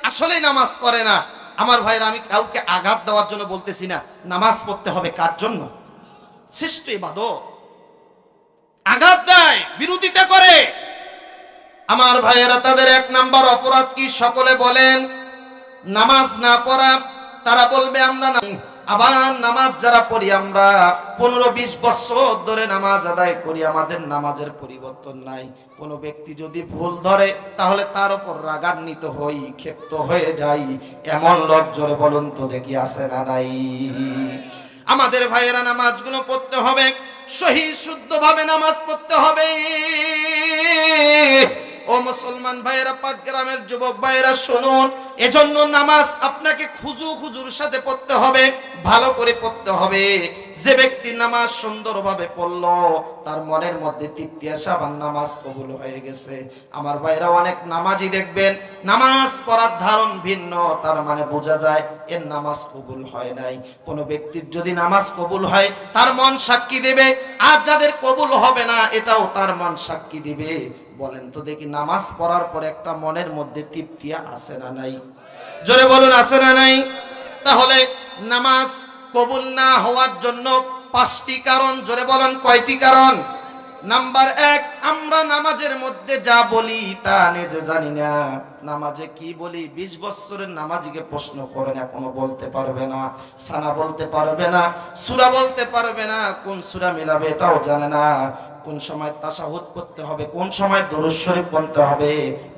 আসলে নামাজ পড়ে না। আমার ভাইরা, আমি কাউকে আঘাত দেওয়ার জন্য বলতেছি না, নামাজ পড়তে হবে কার জন্য? শ্রেষ্ঠ ইবাদত। আঘাত দেয়, বিরোধিতা করে, আমার ভাইয়েরা, তাদের এক নাম্বার অপরাধ কি? সকলে বলেন, নামাজ না পড়া। তারা বলবে আমরা না। আবার নামাজ যারা পড়ি, আমরা 15-20 বছর ধরে নামাজ আদায় করি, আমাদের নামাজের পরিবর্তন নাই। কোন ব্যক্তি যদি ভুল ধরে তাহলে তার উপর রাগান্বিত হই, ক্ষিপ্ত হয়ে যাই। এমন লোক জোরে বলুন তো দেখি, আছে না নাই? আমাদের ভাইয়েরা, নামাজগুলো পড়তে হবে, সহি শুদ্ধভাবে নামাজ পড়তে হবে। ও মুসলমান ভাইয়েরা, পাটগ্রামের যুবক ভাইয়েরা শুনুন, এজন্য নামাজ আপনাকে খুজুর সাথে পড়তে হবে, ভালো করে পড়তে হবে। যে ব্যক্তি নামাজ সুন্দরভাবে পড়লো, তার মনের মধ্যে তৃপ্তি আসে, আবার নামাজ কবুল হয়ে গেছে। আমার ভাইরা, অনেক নামাজি দেখবেন নামাজ পড়ার ধারণ ভিন্ন, তার মানে বোঝা যায় এর নামাজ কবুল হয় নাই। কোন ব্যক্তির যদি নামাজ কবুল হয়, তার মন সাক্ষী দেবে, আর যাদের কবুল হবে না, এটাও তার মন সাক্ষী দিবে। বলেন তো দেখি, নামাজ পড়ার পরে একটা মনের মধ্যে তৃপ্তি আছে না নাই? জোরে বলুন, আছে না নাই? তাহলে নামাজ কবুল না হওয়ার জন্য 5টি কারণ। জোরে বলেন, কয়টি কারণ? নাম্বার 1, আমরা নামাজের মধ্যে যা বলি তা নিজে জানি না। নামাজে কি বলি 20 বছরের নামাজিকে প্রশ্ন করেন, এখনো বলতে পারবে না, সানা বলতে পারবে না, সূরা বলতে পারবে না, কোন সূরা মিলাবে এটাও জানে না, কোন সময় তাশাহুদ করতে হবে, কোন সময় দরুদ শরীফ পড়তে হবে।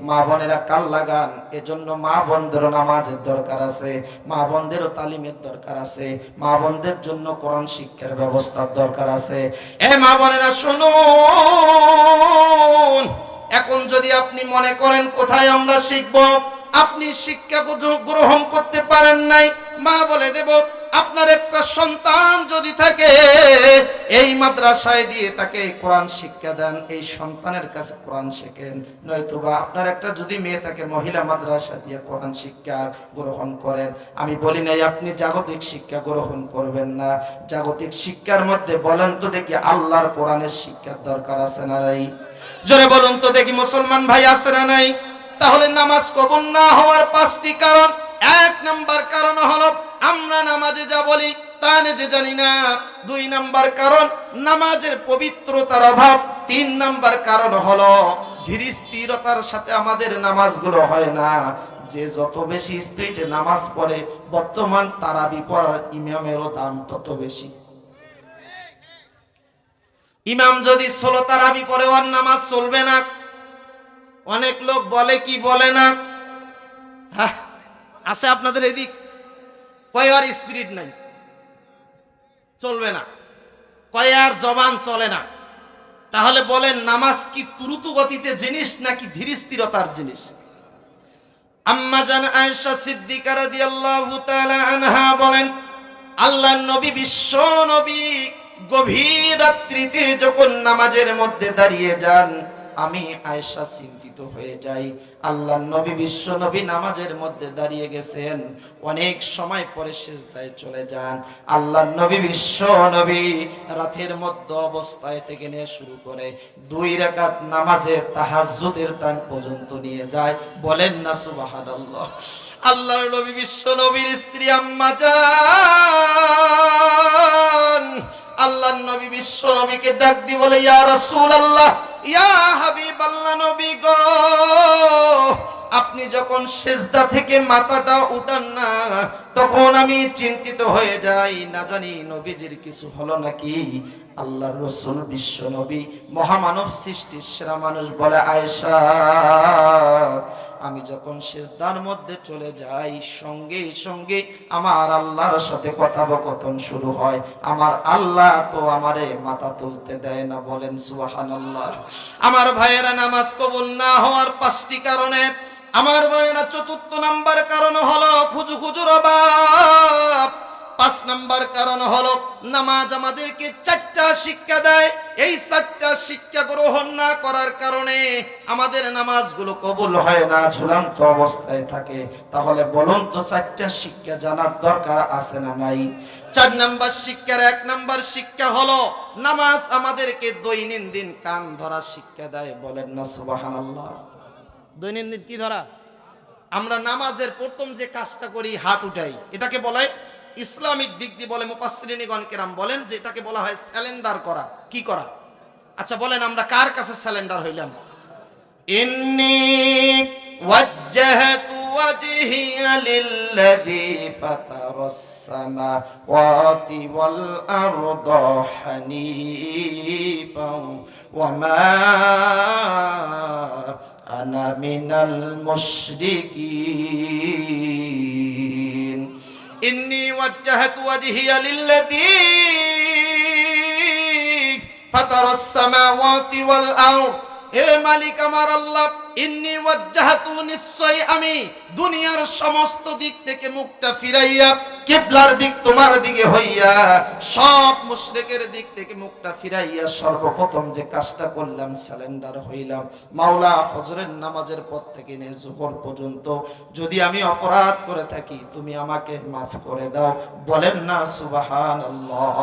মা বোনেরা কাল লাগান, এজন্য মা বোনদেরও নামাজের দরকার আছে, মা বোনদেরও তালিমের দরকার আছে, মা বোনদের জন্য কোরআন শিক্ষার ব্যবস্থার দরকার আছে। এ মা বোনেরা শুনুন, এখন যদি আপনি মনে করেন কোথায় আমরা শিখব, আপনি শিক্ষা গ্রহণ করতে পারেন নাই, মা বলে দেব, আপনার একটা সন্তান যদি থাকে এই মাদ্রাসায় দিয়ে তাকে কোরআন শিক্ষা দেন, এই সন্তানের কাছে কোরআন শেখেন। নয়তোবা আপনার একটা যদি মেয়ে থাকে মহিলা মাদ্রাসা দিয়ে কোরআন শিক্ষা গ্রহণ করেন। আমি বলি নাই আপনি জাগতিক শিক্ষা গ্রহণ করবেন না, জাগতিক শিক্ষার মধ্যে বলেন তো দেখি আল্লাহর কোরআনের শিক্ষার দরকার আছে না নাই? জোরে বলুন তো দেখি মুসলমান ভাই, আছে না নাই? তাহলে নামাজ কবুল না হওয়ার 5টি কারণ। 1 নাম্বার কারণ হলো আমরা নামাজে যা বলি তা নিজে জানি না। 2 নাম্বার কারণ নামাজের পবিত্রতার অভাব। 3 নাম্বার কারণ হলো ধীর স্থিরতার সাথে আমাদের নামাজগুলো হয় না। যে যত বেশি স্পিডে নামাজ পড়ে, বর্তমান তারাবি পড়ার ইমামেরও দাম তত বেশি। ইমাম যদি 16 তারাবি পড়ে ওর নামাজ চলবে না। অনেক লোক বলে কি বলে না, হ্যাঁ আছে আপনাদের এদিক, কয় আর স্পিরিট নাই, চলবে না, কয় আর জবান চলে না। তাহলে বলেন নামাজ কি দ্রুত গতিতে জিনিস নাকি ধীর স্থিরতার জিনিস? আম্মা জান আয়েশা সিদ্দিকা রাদিয়াল্লাহু তাআলা আনহা বলেন, আল্লাহর নবী বিশ্ব নবী গভীর রাত্রিতে যখন নামাজের মধ্যে দাঁড়িয়ে যান, আমি আয়েশা চিন্তিত হয়ে যাই। আল্লাহর নবী বিশ্ব নবী নামাজের মধ্যে দাঁড়িয়ে গেছেন, অনেক সময় পরে সিজদায় চলে যান। আল্লাহর নবী বিশ্ব নবী রাতের মধ্য অবস্থায় থেকে নিয়ে শুরু করে 2 রাকাত নামাজে তাহাজ্জুদের টাইম পর্যন্ত নিয়ে যায়। বলেন না সুবহানাল্লাহ। আল্লাহর নবী বিশ্ব নবীর স্ত্রী আম্মা জান আল্লাহর নবী বিশ্ব নবীকে ডাক দিয়ে বলে, ইয়া রাসূলুল্লাহ, ইয়া হাবিবাল্লাহ, নবী গো, আপনি যখন সিজদা থেকে মাথাটা উঠান না, তখন আমি চিন্তিত হয়ে যাই, না জানি নবীজির কিছু হলো নাকি। আল্লাহর রাসূল বিশ্ব নবী মহামানব সৃষ্টির সেরা মানুষ বলে, আয়েশা, আমি যখন সিজদার মধ্যে চলে যাই, সঙ্গে সঙ্গে আমার আল্লাহর সাথে কথোপকথন শুরু হয়। আমার আল্লাহ তো আমারে মাথা তুলতে দেয় না। বলেন সুবহানাল্লাহ। আমার ভাইয়েরা, নামাজ কবুল না হওয়ার 5টি কারণে আমার ভাইয়েরা 4th নাম্বার কারণ হলো খুজু খুজুর অভাব। 5 নাম্বার কারণ হলো নামাজ আমাদেরকে 4টা শিক্ষা দেয়। এই 4টা শিক্ষা গ্রহণ না করার কারণে আমাদের নামাজগুলো কবুল হয় না, ঝুলন্ত অবস্থায় থাকে। তাহলে বলুন তো 4টা শিক্ষা জানার দরকার আছে না নাই? 4 নাম্বার শিক্ষার 1 নাম্বার শিক্ষা হলো নামাজ আমাদেরকে দৈনন্দিন কান ধরা শিক্ষা দেয়। বলেন না সুবহানাল্লাহ। দৈনন্দিন কি ধরা? আমরা নামাজের প্রথম যে কাজটা করি হাত উঠাই, এটাকে বলে ইসলামিক দিক দিয়ে বলে মুফাসসিরিনগণ কেরাম বলেন যে এটাকে বলা হয় স্যালেন্ডার করা। কি করা? আচ্ছা বলেন আমরা কার কাছে স্যালেন্ডার হইলাম? ইন্নী ওয়াজ্জাহতু ওয়াজহিয়া লিল্লাযী ফাতারাস সামাওয়াতি ওয়াল আরদা হানিফান ওয়া মা আনা মিনাল মুশরিকিন। ইন্নী ওয়াজ্জাহতু ওয়াজহিয়া লিল্লাযী ফাতারাস সামাওয়াতি ওয়াল আরদ। হে মালিক আমার আল্লাহ, ইন্নী ওয়াজ্জাহতু, নিশ্চয় আমি দুনিয়ার সমস্ত দিক থেকে মুখটা ফিরাইয়া কিবলার দিক তোমার দিকে হইয়া, সব মুশরিকের দিক থেকে মুখটা ফিরাইয়া সর্বপ্রথম যে কাজটা করলাম স্যালেন্ডার হইলাম। মাওলা, ফজরের নামাজের পর থেকে নিয়ে যোহর পর্যন্ত যদি আমি অপরাধ করে থাকি তুমি আমাকে মাফ করে দাও। বলেন না সুবহানাল্লাহ।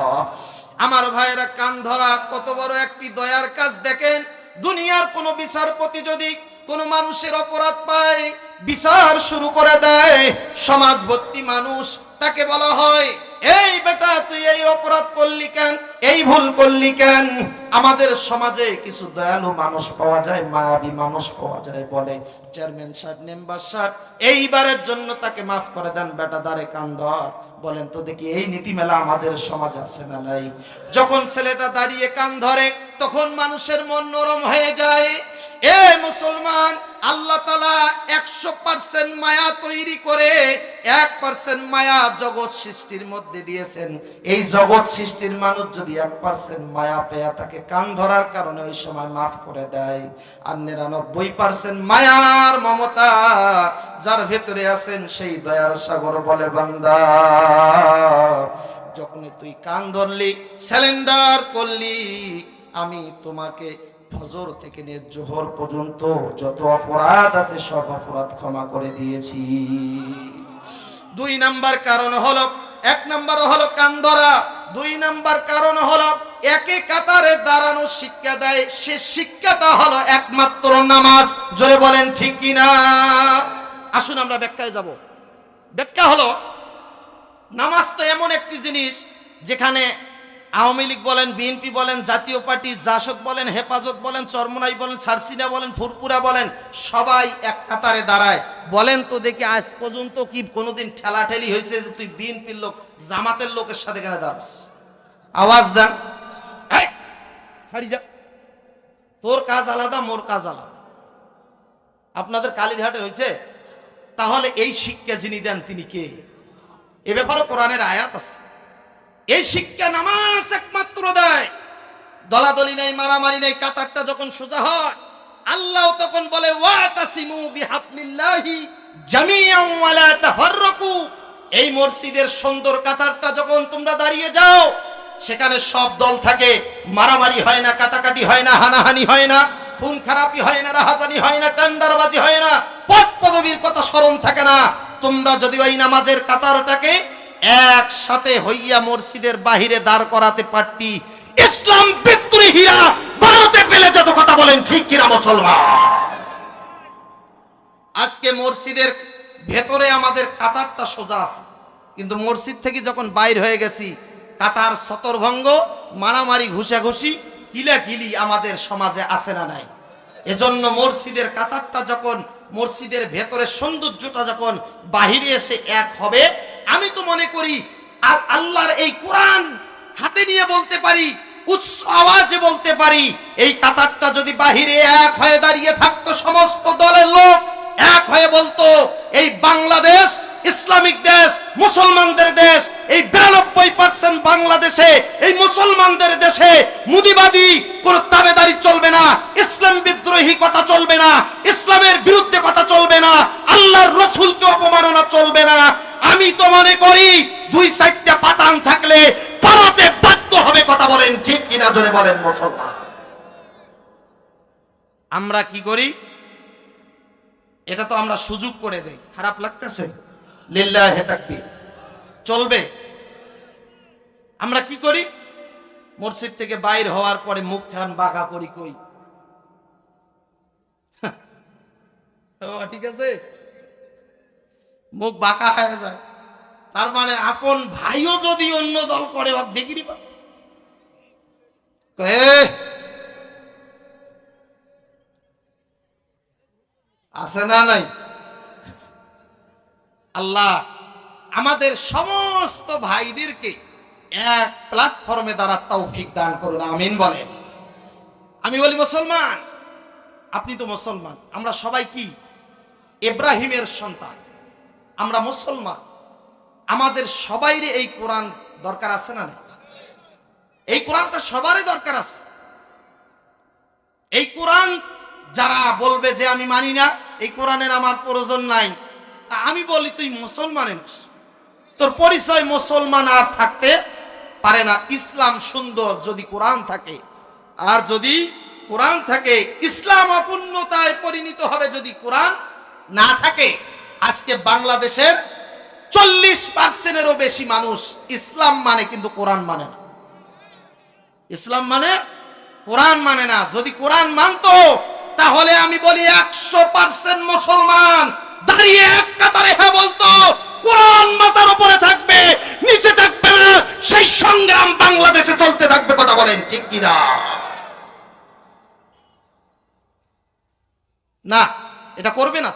আমার ভাইয়েরা, কান ধরা কত বড় একটি দয়ার কাজ। দেখেন দুনিয়ার কোন বিচারপতি যদি কোন মানুষের অপরাধ পায়, বিচার শুরু করে দেয়, সমাজবর্তী মানুষ, তাকে বলা হয়, এই বেটা তুই এই অপরাধ করলি কেন, এই ভুল করলি কেন? আমাদের সমাজে কিছু দয়ালু মানুষ পাওয়া যায়, মায়াবী মানুষ পাওয়া যায়, বলে চেয়ারম্যান সাহেব, মেম্বার সাহেব, এইবারের জন্য তাকে মাফ করে দেন, বেটা দাঁড়ে কান ধর। বলেন তো দেখি, এই নীতিমেলা আমাদের সমাজে আছে না নাই? যখন ছেলেটা দাঁড়িয়ে কান ধরে, তখন মানুষের মন নরম হয়ে যায়। এ মুসলমান, আল্লাহ তাআলা 100% মায়া তৈরি করে 1% মায়া জগৎ সৃষ্টির মধ্যে দিয়েছেন। এই জগৎ সৃষ্টির মানুষ যদি 1% মায়া পেয়ে তাকে কান ধরার কারণে ওই সময় মাফ করে দেয়, আর 99% মায়ার মমতা যার ভেতরে আছেন, সেই দয়ার সাগর বলে, বান্দা যখন তুই কান ধরলি, স্যালেন্ডার করলি, আমি তোমাকে ফজর থেকে নিয়ে জোহর পর্যন্ত যত অপরাধ আছে সব অপরাধ ক্ষমা করে দিয়েছি। 2 নাম্বার কারণ হলো, 1 নাম্বার হলো কান ধরা, 2 নাম্বার কারণ হলো একে কাতারে দাঁড়ানো শিক্ষা দেয়, সে শিক্ষাটা হলো একমাত্র নামাজ। জোরে বলেন ঠিক কি না? আসুন আমরা ব্যাখ্যায় যাব। ব্যাখ্যা হলো, নামাজ তো এমন একটি জিনিস যেখানে আওয়ামী লীগ বলেন, বিএনপি বলেন, জাতীয় পার্টি, জাসদ বলেন, হেফাজত বলেন, চরমোনাই বলেন, সারসিনা বলেন, ফুরপুরা বলেন, সবাই এক কাতারে দাঁড়ায়। বলেন তো দেখি, আজ পর্যন্ত কি কোনোদিন ঠেলাঠেলি হয়েছে যে তুই বিএনপির লোক জামাতের লোকের সাথে কেন দাঁড়াস? আওয়াজ দেন, ছাড়ি যা, তোর কাজ আলাদা, মোর কাজ আলাদা। আপনাদের কালীরহাটে হয়েছে? তাহলে এই শিক্ষা যিনি দেন তিনি কে? এ ব্যাপারে কোরআনের আয়াত আছে। এই শিক্ষা নামাজ একমাত্র দেয়। দলাদলি নেই, মারামারি নেই, কাতারটা যখন সোজা হয়, আল্লাহ তখন বলে, ওয়াতাসিমু বিহাবলিল্লাহি জামিআন ওয়া লা তাফাররাকু। এই মসজিদের সুন্দর কাতারটা যখন তোমরা দাঁড়িয়ে যাও, সেখানে সব দল থাকে, মারামারি হয় না, কাটাকাটি হয় না, হানাহানি হয় না, খুন খারাপি হয় না, রাহাজানি হয় না, টেন্ডারবাজি হয় না, পদ পদবীর কথা স্মরণ থাকে না। তোমরা যদি ওই নামাজের কাতারটাকে একসাথে হইয়া মসজিদের বাহিরে দাঁড় করাতে পারতি, ইসলাম বিদ্রোহীরা ভারতে পেলে যেত। কথা বলেন ঠিক কিনা মুসলমান? আজকে মসজিদের ভেতরে আমাদের কাতারটা সোজা আছে, কিন্তু মসজিদ থেকে যখন বাইর হয়ে গেছি, কাতার ছতরভঙ্গ, মারামারি, ঘুষাঘুষি, কিলাকিলি আমাদের সমাজে আছে না নাই? এজন্য মসজিদের কাতারটা যখন, মসজিদের ভেতরে সৌন্দর্যটা যখন বাহিরে এসে এক হবে, আমি তো মনে করি আল্লাহর এই কোরআন হাতে নিয়ে বলতে পারি, উচ্চ আওয়াজে বলতে পারি, এই কাতারটা যদি বাহিরে এক হয়ে দাঁড়িয়ে থাকতো, সমস্ত দলের লোক এক হয়ে বলতো, এই বাংলাদেশ ইসলামিক দেশ, মুসলমানদের দেশ, এই 92% বাংলাদেশে, এই মুসলমানদের দেশে মুদিবাদী কোন তাবেদারি চলবে না, ইসলাম বিদ্রোহী কথা চলবে না, ইসলামের বিরুদ্ধে কথা চলবে না, আল্লাহর রাসূলকে অপমাননা চলবে না। আমি তো মনে করি 2-4টা পাতান থাকলে পালাতে বাধ্য হবে। কথা বলেন ঠিক কিনা? জোরে বলেন মুসলমান। আমরা কি করি? এটা তো আমরা সুযোগ করে দেই। খারাপ লাগতেছে? লিল্লাহি তাকবীর। চলবে? আমরা কি করি? মসজিদ থেকে বাইর হওয়ার পরে মুখ খান বাঁকা করি, কই ঠিক আছে, মুখ বাঁকা হয়ে যায়। তার মানে আপন ভাইও যদি অন্য দল করে, দেখিনি আছে না নাই? আল্লাহ আমাদের সমস্ত ভাইদেরকে এক প্ল্যাটফর্মে দ্বারা তৌফিক দান করুন, আমিন বলেন। আমি বলি, মুসলমান, আপনি তো মুসলমান, আমরা সবাই কি ইব্রাহিমের সন্তান, আমরা মুসলমান। আমাদের সবাইরে এই কোরআন দরকার আছে না? এই কোরআনটা সবারই দরকার আছে। এই কোরআন যারা বলবে যে আমি মানি না, এই কোরআনের আমার প্রয়োজন নাই, আমি বলি তুই মুসলমানের, তোর পরিচয় মুসলমান আর থাকতে পারে না। ইসলাম সুন্দর যদি কোরআন থাকে, আর যদি কোরআন থাকে ইসলাম অপূর্ণতায় পরিণত হবে যদি কোরআন না থাকে। আজকে বাংলাদেশের 40%-এরও বেশি মানুষ ইসলাম মানে কিন্তু কোরআন মানে না। ইসলাম মানে কোরআন মানে না। যদি কোরআন মানতো তাহলে আমি বলি 100% মুসলমান দাঁড়িয়ে এক কাতারে হ্যাঁ বলতো, কোরআন মাথার উপরে থাকবে, নিচে থাকবে না। সেই সংগ্রাম বাংলাদেশে চলতে থাকবে। কথা বলেন ঠিক কিনা? না, এটা করবে না।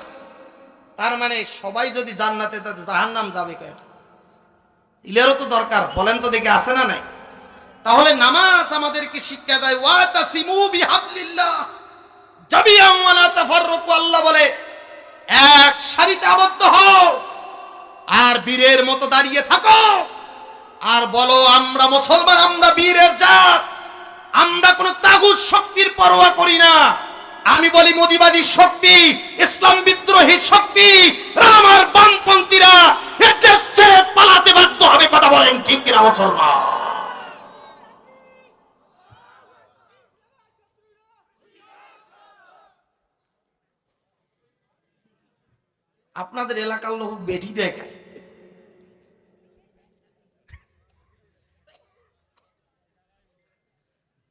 তার মানে সবাই যদি জান্নাতে, তাতে জাহান্নাম যাবে কয়টা? ইলেরও তো দরকার। বলেন তো দেখি আছে না নাই? তাহলে নামাজ আমাদেরকে শিক্ষা দেয় ওয়াতাসিমু বিহাবলিল্লাহ জামিআন ওয়া লা তাফাররাকু। আল্লাহ বলে এক সারিতে আবদ্ধ হও আর বীরের মতো দাঁড়িয়ে থাকো, আর বলো আমরা মুসলমান, আমরা বীরের জাত, আমরা কোনো তাগুত শক্তির পরোয়া করি না। আমি বলি মোদিবাদী শক্তি, ইসলাম বিদ্রোহী শক্তি, আমার বামপন্থীরা এতে ছেড়ে পালাতে বাধ্য হবে। কথা বলেন ঠিক কিনা মুসলমান? আপনাদের এলাকার লোক বেঠি দেখায়।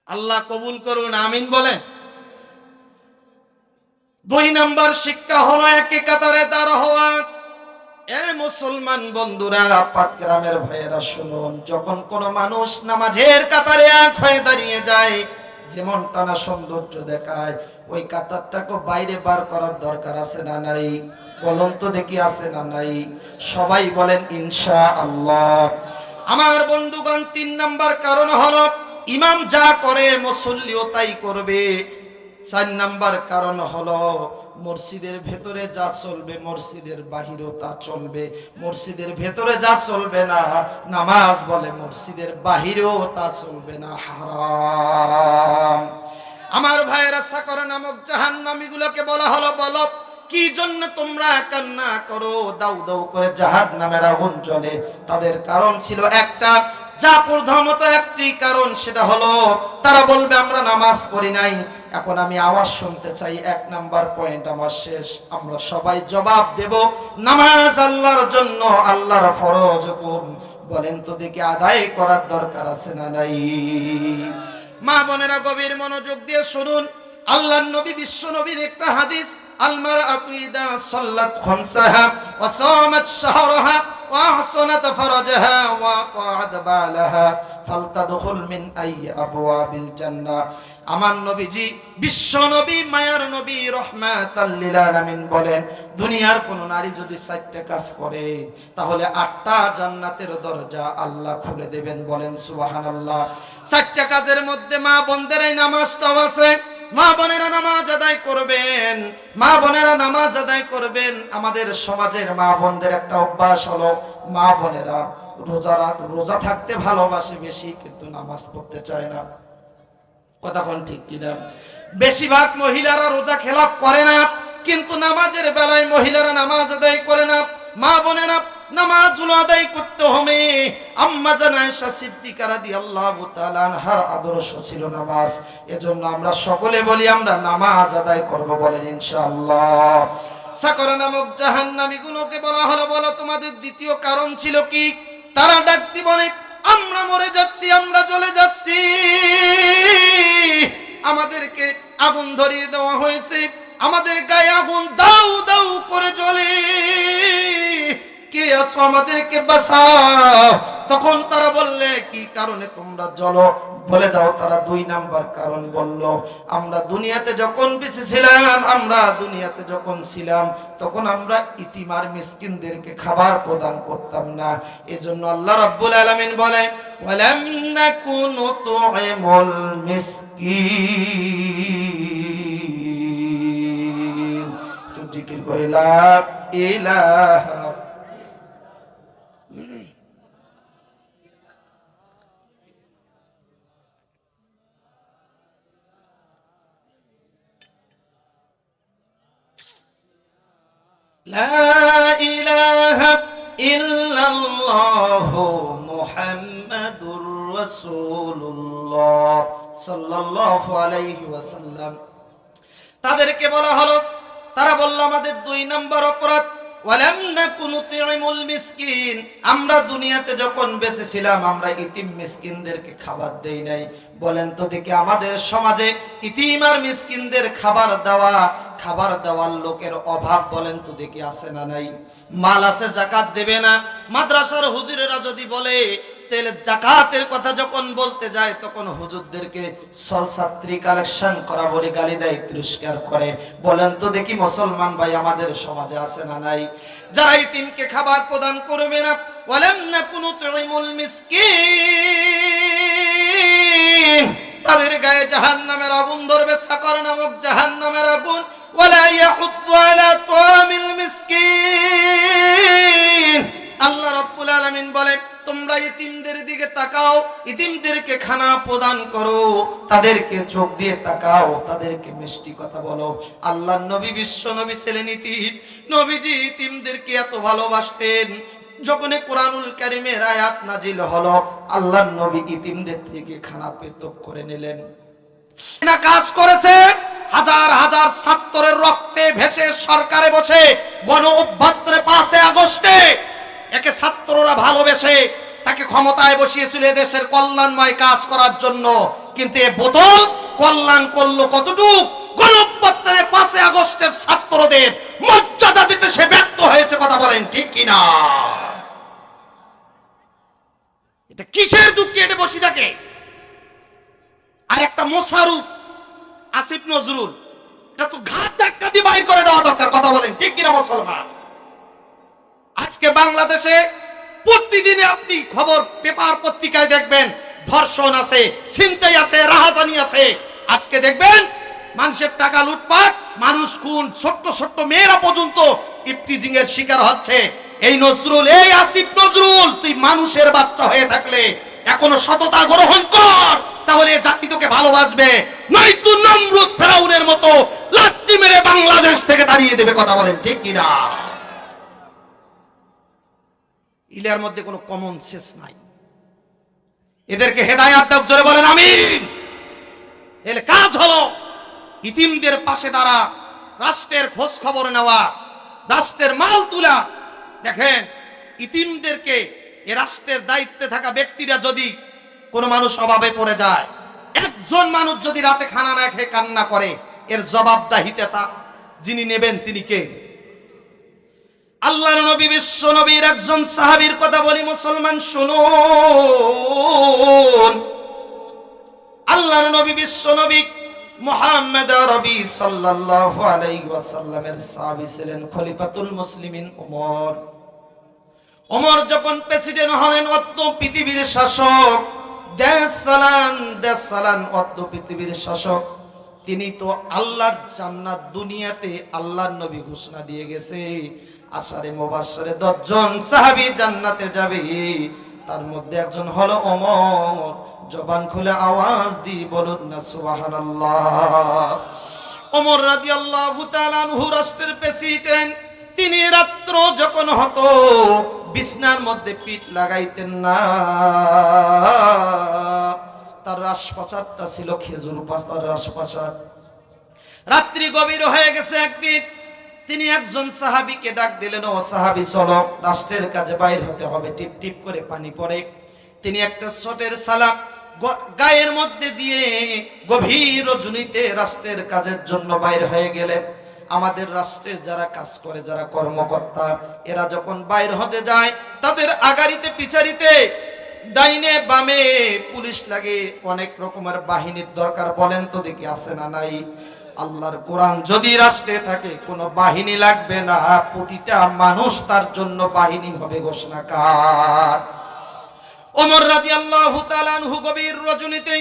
আল্লাহ কবুল করুন, আমিন বলেন। 2 নাম্বার শিক্ষা হলো একে কাতারে দাঁড় হওয়া। এ মুসলমান বন্ধুরা, পাক গ্রামের ভাইয়েরা শুনুন, যখন কোন মানুষ নামাজের কাতারে এক হয়ে দাঁড়িয়ে যায়, যেমন টানা সৌন্দর্য দেখায়, ওই কাতারটাকে বাইরে বার করার দরকার আছে না নাই? বলুন তো দেখি আছে না নাই? সবাই বলেন ইনশাআল্লাহ। আমার বন্ধুগণ, 3 নাম্বার কারণ হলো ইমাম যা করে মুসল্লিও তাই করবে। 4 নাম্বার কারণ হলো মসজিদের ভেতরে যা চলবে মসজিদের বাহিরেও তা চলবে। মসজিদের ভেতরে যা চলবে না, নামাজ বলে মসজিদের বাহিরেও তা চলবে না, হারাম। আমার ভাইয়েরা, সাকর নামক জাহান্নামীগুলোকে বলা হলো, বলো কি জন্য তোমরা কান্না করো, দাউ দাউ করে জাহান্নামের আগুন জ্বলে? তাদের কারণ ছিল একটা, যা প্রধানত একটি কারণ, সেটা হলো তারা বলবে আমরা নামাজ পড়ি নাই। এখন আমি আওয়াজ শুনতে চাই, 1 নাম্বার পয়েন্ট আমার শেষ। আমরা সবাই জবাব দেব, নামাজ আল্লাহর জন্য, আল্লাহর ফরজ হুকুম। বলেন তো দেখি আদায় করার দরকার আছে না নাই? মা বোনেরা গভীর মনোযোগ দিয়ে শুনুন। আল্লাহর নবী, বিশ্ব নবীর একটা হাদিস, আলমারআতু ইযা সাল্লাত খামসাহা ওয়া সামাত শাহরাহা ওয়া আহসানাত ফারজাহা ওয়া আতাআত বালাহা ফালতাদখুল মিন আইয়ি আবওয়াবিল জান্নাহ। আমার নবীজি, বিশ্ব নবী, মায়ার নবী, রহমাতাল লিল আলামিন বলেন, দুনিয়ার কোন নারী যদি 4টা কাজ করে, তাহলে 8টা জান্নাতের দরজা আল্লাহ খুলে দেবেন। বলেন সুবহানাল্লাহ। 4টা কাজের মধ্যে মা বোনদের এই নামাজটাও আছে। মা বোনেরা নামাজ আদায় করবেন, মা বোনেরা নামাজ আদায় করবেন। আমাদের সমাজের মা বোনদের একটা অভ্যাস হলো, মা বোনেরা রোজা থাকতে ভালোবাসে বেশি, কিন্তু নামাজ পড়তে চায় না। কথা কোন ঠিক কিনা? বেশিরভাগ মহিলারা রোজা খেলাপ করে না, কিন্তু নামাজের বেলায় মহিলারা নামাজ আদায় করে না। মা বোনেরা, নামাজগুলো আদায় করতে হবে। আম্মা জান আয়েশা সিদ্দিকা রাদিয়াল্লাহু তাআলা আনহার আদর্শ ছিল নামাজ। এজন্য আমরা সকলে বলি আমরা নামাজ আদায় করব। বলেন ইনশাআল্লাহ। সাকরা নামক জাহান্নামীগুলোকে বলা হলো, বলো তোমাদের দ্বিতীয় কারণ ছিল কি? তারা ডাকতি বলে, আমরা মরে যাচ্ছি, আমরা জ্বলে যাচ্ছি, আমাদেরকে আগুন ধরিয়ে দেওয়া হয়েছে, আমাদের গায়ে আগুন দাউ দাউ করে জ্বলে, কে আছো আমাদেরকে বাঁচাও। তখন তারা বললে, কি কারণে তোমরা জ্বলো? বলে দাও। তারা 2 নাম্বার কারণ বলল, আমরা দুনিয়াতে যখন বেঁচে ছিলাম, আমরা দুনিয়াতে যখন ছিলাম, তখন আমরা ইতিমার মিসকিনদেরকে খাবার প্রদান করতাম না। এজন্য আল্লাহ রাব্বুল আলামিন বলে, ওয়ালাম নাকুনু তু'ইমুল মিসকিন। তো জিকির কইলা ইলাহা। লা ইলাহা ইল্লাল্লাহু মুহাম্মাদুর রাসূলুল্লাহ সাল্লাল্লাহু আলাইহি ওয়াসাল্লাম। তাদেরকে বলা হলো, তারা বলল আমাদের 2 নাম্বার অপরাধ, ওয়ালাম নাকু নুতিমুল মিসকিন, আমরা দুনিয়াতে যখন বেঁচে ছিলাম আমরা ইতিম মিসকিনদেরকে খাবার দেই নাই। বলেন তো দেখি আমাদের সমাজে ইতিম আর মিসকিনদের খাবার দেওয়ার লোকের অভাব বলেন তো দেখি আছে না নাই? মাল আছে যাকাত দেবে না, মাদ্রাসার হুজুরেরা যদি বলে তাহলে যাকাতের কথা যখন বলতে যায় তখন হুজুরদেরকে সলসাত্রী কালেকশন করা বলে গালি দেয়, তিরস্কার করে। বলেন তো দেখি মুসলমান ভাই আমাদের সমাজে আছে না নাই? যারা ইতিমকে খাবার প্রদান করবে না, ওয়ালাম নাকু নুতিমুল মিসকিন, তাদের গায়ে জাহান্নামের আগুন ধরবে, সাকর নামক জাহান্নামের আগুন। ওয়ালা ইয়াহুদ্দু আলা তামিল মিসকিন, আল্লাহ রাব্বুল আলামিন বলে তোমরা ইতিমদের দিকে তাকাও, ইতিমদেরকে খানা প্রদান করো, তাদেরকে চোখ দিয়ে তাকাও, তাদেরকে মিষ্টি কথা বলো। আল্লাহর নবী বিশ্ব নবী ছিলেন ইতিম, নবীজি ইতিমদেরকে এত ভালোবাসতেন, যখন কোরআনুল কারীমের আয়াত নাজিল হলো আল্লাহর নবী ইতিমদের থেকে খানা পৃথক করে নিলেন। না কাজ করেছে হাজার হাজার ছাত্রের রক্তে ভেসে সরকারে বসে গণ অভ্যুত্থানে 5 আগস্টে একে ছাত্ররা ভালোবেসে তাকে ক্ষমতায় বসিয়েছিল দেশের কল্যাণময় কাজ করার জন্য, কিন্তু এ বোতল কল্যাণ করলো কতটুকু? গণ অভ্যুত্থানে 5 আগস্টের ছাত্রদের মর্যাদা দিতে সে ব্যর্থ হয়েছে। কথা বলেন ঠিক কিনা? এটা কিসের দুঃখে এটা বসে থাকে? আর একটা মোশাররফ, আসিফ নজরুল, এটা তো ঘাট ধাক্কা দিয়ে বাইর করে দেওয়া দরকার। কথা বলেন ঠিক কিনা মুসলমান? আজকে বাংলাদেশে প্রতিদিনে আপনি খবর পেপার পত্রিকায় দেখবেন ধর্ষণ আছে, ছিনতাই আছে, রাহাজানি আছে। আজকে দেখবেন মানুষের টাকা লুটপাট, মানুষ খুন, ছোট্ট ছোট্ট মেয়েরা পর্যন্ত ইফটিজিং এর শিকার হচ্ছে। এই নজরুল, এই আসিফ নজরুল, তুই মানুষের বাচ্চা হয়ে থাকলে এখনো সততা গ্রহণ কর, তাহলে জাতি তোকে ভালোবাসবে। নয়তো নমরুদ ফেরাউনের মতো লাথি মেরে বাংলাদেশ থেকে তাড়িয়ে দেবে। কথা বলেন ঠিক কিনা? ইলার মধ্যে কোনো কমন সেন্স নাই। এদেরকে হেদায়েত দাও, জোরে বলেন আমিন। এর কাজ হলো ইতিমদের পাশে দাঁড়া, রাষ্ট্রের খোঁজ খবর নেওয়া, রাষ্ট্রের মাল তোলা। দেখেন ইতিমদেরকে এ রাষ্ট্রের দায়িত্বে থাকা ব্যক্তিরা যদি কোনো মানুষ অভাবে পড়ে যায়, একজন মানুষ যদি রাতে খানা না খেয়ে কান্না করে, এর জবাবদাহিতা যিনি নেবেন তিনি কে? আল্লাহর নবী বিশ্ব নবীর একজন সাহাবীর কথা বলি মুসলমান শুনুন। আল্লাহর নবী বিশ্ব নবী মুহাম্মদ আরবি সাল্লাল্লাহু আলাইহি ওয়াসাল্লামের সাহাবী ছিলেন খলিফাতুল মুসলিমিন ওমর। ওমর যখন প্রেসিডেন্ট হলেন, অর্ধ পৃথিবীর শাসক, দেশ চালান অর্ধ পৃথিবীর শাসক, তিনি তো আল্লাহর জান্নাত দুনিয়াতে আল্লাহর নবী ঘোষণা দিয়ে গেছে আশারে মুবাশশারে 10 জন সাহাবী জান্নাতে যাবে, তার মধ্যে একজন হলো ওমর। জবান খুলে আওয়াজ দিয়ে বলুন না সুবহানাল্লাহ। ওমর রাদিয়াল্লাহু তাআলা আনহু রাষ্ট্রের প্রেসিডেন্ট। তিনি রাত্র যখন হতো বিছনার মধ্যে পিঠ লাগাইতেন না, তার রাজপ্রাসাদটা ছিল খেজুর পাতার রাজপ্রাসাদ। রাত্রি গভীর হয়ে গেছে, একদিন তিনি একজন সাহাবীকে ডাক দিলেন, ও সাহাবী চলো, রাষ্ট্রের কাজে বাইর হতে হবে। টিপ টিপ করে পানি পড়ে। তিনি একটা ছোটের সালাম গায়ের মধ্যে দিয়ে গভীর রজনীতে রাষ্ট্রের কাজের জন্য বাইর হয়ে গেলেন। আমাদের রাষ্ট্রে যারা কাজ করে, যারা কর্মকর্তা, এরা যখন বাইর হতে যায় তাদের আগাড়িতে পিছাড়িতে ডাইনে বামে পুলিশ লাগে, অনেক রকমের বাহিনীর দরকার। বলেন তো দেখি আছে না নাই? আল্লাহর কোরআন যদি রাষ্ট্রে থাকে কোনো বাহিনী লাগবে না, প্রতিটা মানুষ তার জন্য বাহিনী হবে। ঘোষণা কার? ওমর রাদিয়াল্লাহু তাআলা আনহু গভীর রজনীতে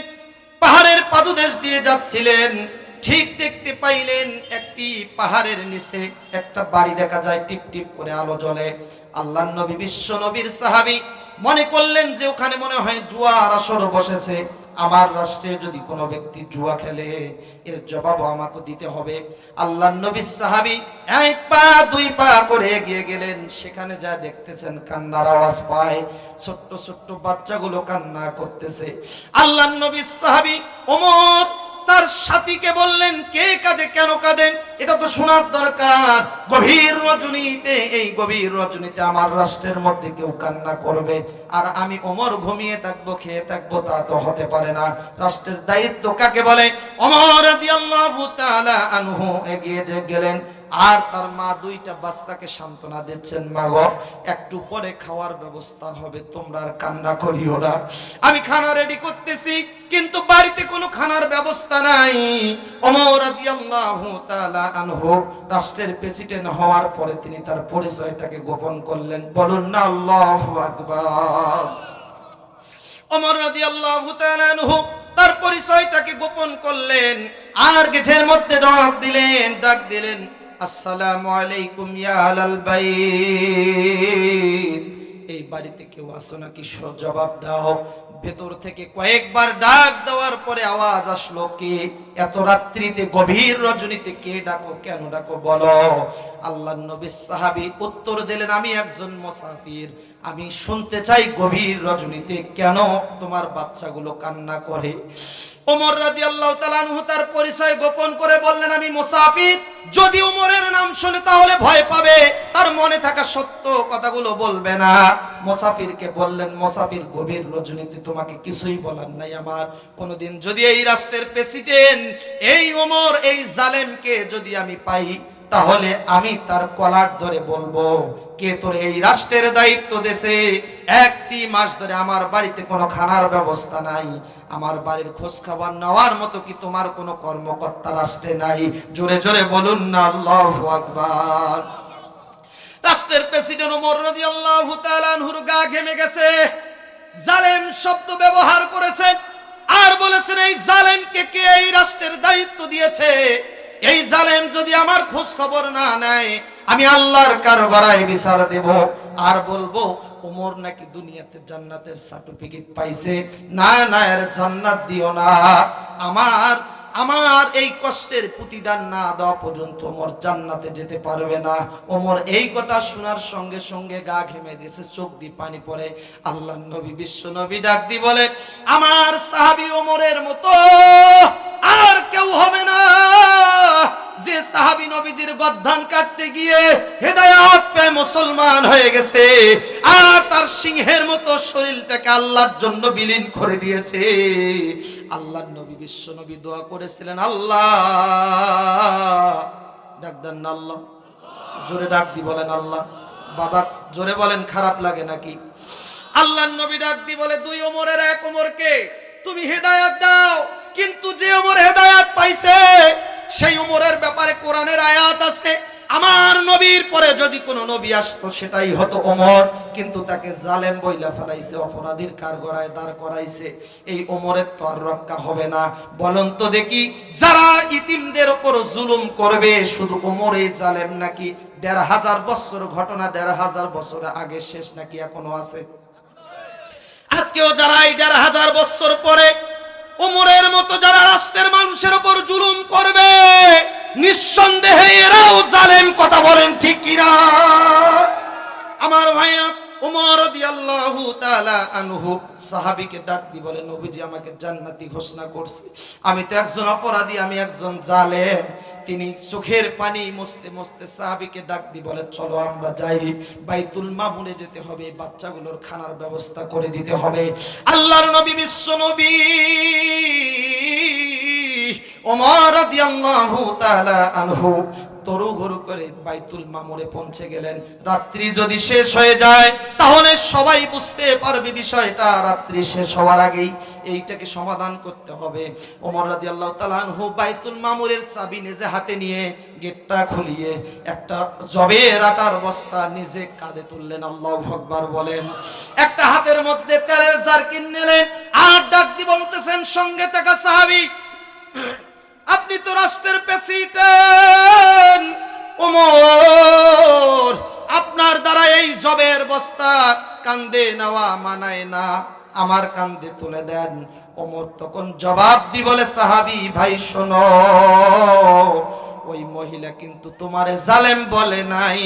পাহাড়ের পাদদেশ দিয়ে যাচ্ছিলেন। ঠিক দেখতে পাইলেন একটি পাহাড়ের নিচে একটা বাড়ি দেখা যায়, টিপ টিপ করে আলো জ্বলে। আল্লাহর নবী বিশ্ব নবীর সাহাবী মনে করলেন যে ওখানে মনে হয় জুয়ার আসর বসেছে। আমার রাষ্ট্রে যদি কোনো ব্যক্তি জুয়া খেলে এর জবাব আমাকে দিতে হবে। আল্লাহর নবীর সাহাবী 1 পা 2 পা করে এগিয়ে গেলেন। সেখানে যা দেখতেছেন কান্নার আওয়াজ পায়, ছোট্ট ছোট্ট বাচ্চাগুলো কান্না করতেছে। আল্লাহর নবীর সাহাবী ওমর তার সাথীকে বললেন, কে কাঁদে, কেন কাঁদেন, এটা তো শোনার দরকার। গভীর রজনীতে, এই গভীর রজনীতে আমার রাষ্ট্রের মধ্যে কেউ কান্না করবে আর আমি ওমর ঘুমিয়ে থাকবো, খেয়ে থাকবো, তা তো হতে পারে না। রাষ্ট্রের দায়িত্ব কাকে বলে? ওমর রাদিয়াল্লাহু তাআলা আনহু এগিয়ে গেলেন আর তার মা দুইটা বাচ্চাকে সান্ত্বনা দিচ্ছেন, মা গো একটু পরে খাওয়ার ব্যবস্থা হবে, তোমরা আর কান্না করিও না। আমি খানা রেডি করতেছি, কিন্তু বাড়িতে কোনো খানার ব্যবস্থা নাই। ওমর রাদিয়াল্লাহু তাআলা আনহু রাষ্ট্রের প্রেসিডেন্ট হওয়ার পরে তিনি তার পরিচয়টাকে গোপন করলেন। বলুন না আল্লাহু আকবার। ওমর রাদিয়াল্লাহু তাআলা আনহু তার পরিচয়টাকে গোপন করলেন আর গেটের মধ্যে ডাক দিলেন, আসসালামু আলাইকুম ইয়া আহলাল বাইত। এই বাড়িতে কেউ আছো নাকি? জবাব দাও। ভেতর থেকে কয়েকবার ডাক দেওয়ার পরে আওয়াজ আসলো, কে? এত রাত্রিতে, গভীর রজনীতে কে ডাকো, কেন ডাকো বলো। আল্লাহর নবী সাহাবী উত্তর দিলেন, আমি একজন মুসাফির, আমি শুনতে চাই গভীর রজনীতে কেন তোমার বাচ্চাগুলো কান্না করে। ওমর রাদিয়াল্লাহু তাআলা আনহু তার পরিচয় গোপন করে বললেন, আমি মুসাফির। যদি ওমরের নাম শুনে তাহলে ভয় পাবে, তার মনে থাকা সত্য কথাগুলো বলবে না। মুসাফিরকে বললেন, মুসাফির গভীর রজনীতে তোমাকে কিছুই বলার নাই আমার। কোনদিন যদি এই রাষ্ট্রের প্রেসিডেন্ট এই ওমর, এই জালেমকে যদি আমি পাই, তাহলে আমি তার কলার ধরে বলবো, কে তোর এই রাষ্ট্রের দায়িত্ব দেশে? একটি মাস ধরে আমার বাড়িতে কোনো খানার ব্যবস্থা নাই, আমার বাড়ির খোঁজ খবর নেওয়ার মতো কি তোমার কোনো কর্মকর্তা রাষ্ট্রে নাই? জোরে জোরে বলুন না আল্লাহু আকবার। রাষ্ট্রের প্রেসিডেন্ট ওমর রাদিয়াল্লাহু তাআলা আনহুর গা ঘেমে গেছে। জালেম শব্দ ব্যবহার করেছেন আর বলেছেন, এই জালেমকে কে এই রাষ্ট্রের দায়িত্ব দিয়েছে? এই জালেম যদি আমার খোঁজ খবর না নেয়, আমি আল্লাহর কারগড়ায় বিচার দেব আর বলবো ওমর নাকি দুনিয়াতে জান্নাতের সার্টিফিকেট পাইছে। না না, এর জান্নাত দিও না। আমার এই কষ্টের প্রতিদান না দেওয়া পর্যন্ত ওমর জান্নাতে যেতে পারবে না। ওমর এই কথা শোনার সঙ্গে সঙ্গে গা ঘেমে গেছে, চোখ দিয়ে পানি পড়ে। আল্লাহর নবী, বিশ্ব নবী ডাক দিয়ে বলে, আমার সাহাবী ওমরের মতো আর কেউ হবে না, যে সাহাবী নবীজির গর্দান কাটতে গিয়ে হেদায়েত পেয়ে মুসলমান হয়ে গেছে আর তার সিংহের মতো শরীরটাকে আল্লাহর জন্য বিলীন করে দিয়েছে। আল্লাহর নবী, বিশ্ব নবী দোয়া করেছিলেন, আল্লাহ, ডাক দেন না আল্লাহ, জোরে ডাক দি বলেন আল্লাহ। বাবা জোরে বলেন, খারাপ লাগে নাকি? আল্লাহর নবী ডাক দি বলে, দুই ওমরের এক ওমরকে তুমি হেদায়েত দাও, কিন্তু যে ওমর হেদায়েত পাইছে সেই ওমরের ব্যাপারে কোরআনের আয়াত আছে, আমার নবীর পরে যদি কোনো নবী আসতো সেটাই হতো ওমর, কিন্তু তাকে জালেম বইলা ফেলাইছে, অপরাধীর কাঠগড়ায় দাঁড় করাইছে। এই ওমরের তো আর রক্ষা হবে না। বলুন তো দেখি, যারা ইতিমদের উপর জুলুম করবে শুধু ওমরই জালেম নাকি ১৫০০ বছর ঘটনা ১৫০০ বছর আগে শেষ নাকি এখনো আছে? আজকেও যারা এই ১৫০০ বছর পরে ওমরের মতো যারা রাষ্ট্রের মানুষের উপর জুলুম করবে, নিঃসন্দেহে এরাও জালেম। কথা বলেন ঠিক কিনা? আমার ভাইয়া, ওমর রাদিয়াল্লাহু তাআলা আনহু সাহাবীকে ডাক দি বলে, নবীজি আমাকে জান্নাতি ঘোষণা করছে, আমি তো একজন অপরাধী, আমি একজন জালেম। তিনি চোখের পানি মুছতে মুছতে সাহাবীকে ডাক দি বলে, চলো আমরা যাই, বাইতুল মামুনে যেতে হবে, বাচ্চাগুলোর খানার ব্যবস্থা করে দিতে হবে। আল্লাহর নবী, বিশ্ব নবী ওমর রাদিয়াল্লাহু তাআলা আনহু তরুঘরু করে বাইতুল মামুরে পৌঁছে গেলেন। রাত্রি যদি শেষ হয়ে যায় তাহলে সবাই বুঝতে পারবে বিষয়টা রাত্রি শেষ হওয়ার আগেই এইটাকে সমাধান করতে হবে। ওমর রাদিয়াল্লাহু তাআলা আনহু বাইতুল মামুরের চাবি নিজে হাতে নিয়ে গেটটা খুলিয়ে একটা জবের আটার বস্তা নিজে কাঁধে তুললেন। আল্লাহু আকবার বলেন। একটা হাতের মধ্যে তেলের জারকিন নিলেন আর ডাক দিয়ে বলতেছেন, সঙ্গে থাকা সাহাবী, আপনি তো রাষ্ট্রের প্রেসিডেন্ট ওমর, আপনার দ্বারা এই জবের বস্তা কাঁধে নেওয়া মানায় না, আমার কাঁধে তুলে দেন। ওমর তখন জবাব দি বলে, সাহাবী ভাই শোনো, ওই মহিলা কিন্তু তোমারে জালেম বলে নাই,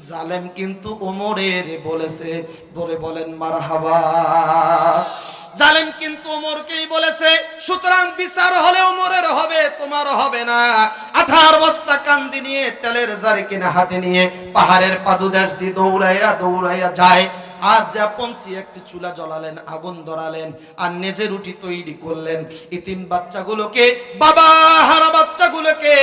জালেম কিন্তু ওমরের বলেছে, বলে বলেন মারহাবা। জালেম কিন্তু ওমরকেই বলেছে, সুতরাং বিচার হলে ওমরের হবে, তোমার হবে না। 18 বস্তা কান্দি নিয়ে তেলের জারি কিনে হাতে নিয়ে পাহাড়ের পাদুদেশ দিয়ে দৌড়াইয়া দৌড়াইয়া যায়। আর যা পৌঁছি একটি চুলা জ্বলালেন, আগুন ধরালেন, আর নেজে রুটি তৈরি করলেন। ইতিম বাচ্চাগুলোকে, বাবা হারা বাচ্চাগুলোকে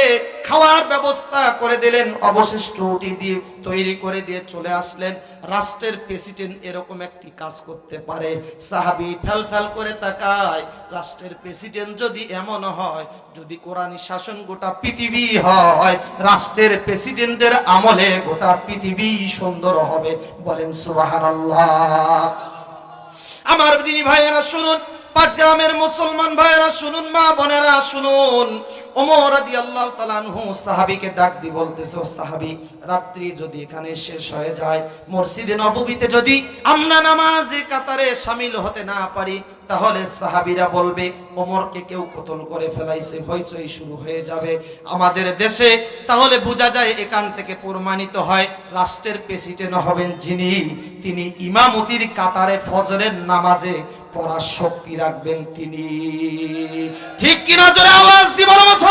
খাওয়ার ব্যবস্থা করে দিলেন। অবশিষ্ট রুটি দিয়ে তৈরি করে দিয়ে চলে আসলেন। রাষ্ট্রের প্রেসিডেন্ট এরকম একটি কাজ করতে পারে? সাহাবী ফেল ফেল করে তাকায়। রাষ্ট্রের প্রেসিডেন্ট যদি এমন হয়, যদি কোরআনী শাসন গোটা পৃথিবী হয়, রাষ্ট্রের প্রেসিডেন্টের আমলে গোটা পৃথিবী সুন্দর হবে। বলেন সুবহানাল্লাহ। আমার দিনী ভাইয়েরা শুনুন, পাটগ্রামের মুসলমান ভাইয়েরা শুনুন, মা বোনেরা শুনুন। ওমর রাদিয়াল্লাহু তাআলা আনহু সাহাবীকে ডাক দিয়ে বলতেছে, ও সাহাবী, রাত্রি যদি এখানে শেষ হয়ে যায়, মসজিদে নববীতে যদি আমরা নামাজে কাতারে শামিল হতে না পারি, তাহলে সাহাবীরা বলবে ওমরকে কেউ কতল করে ফেলাইছে, হইচই শুরু হয়ে যাবে আমাদের দেশে। তাহলে বোঝা যায়, এখান থেকে প্রমাণিত হয় রাষ্ট্রের প্রেসিডেন্ট হবেন যিনি, তিনি ইমামতির কাতারে ফজরের নামাজে পড়ার শক্তি রাখবেন তিনি। ঠিক কিনা? জোরে আওয়াজ দিয়ে বলো মুসলমান।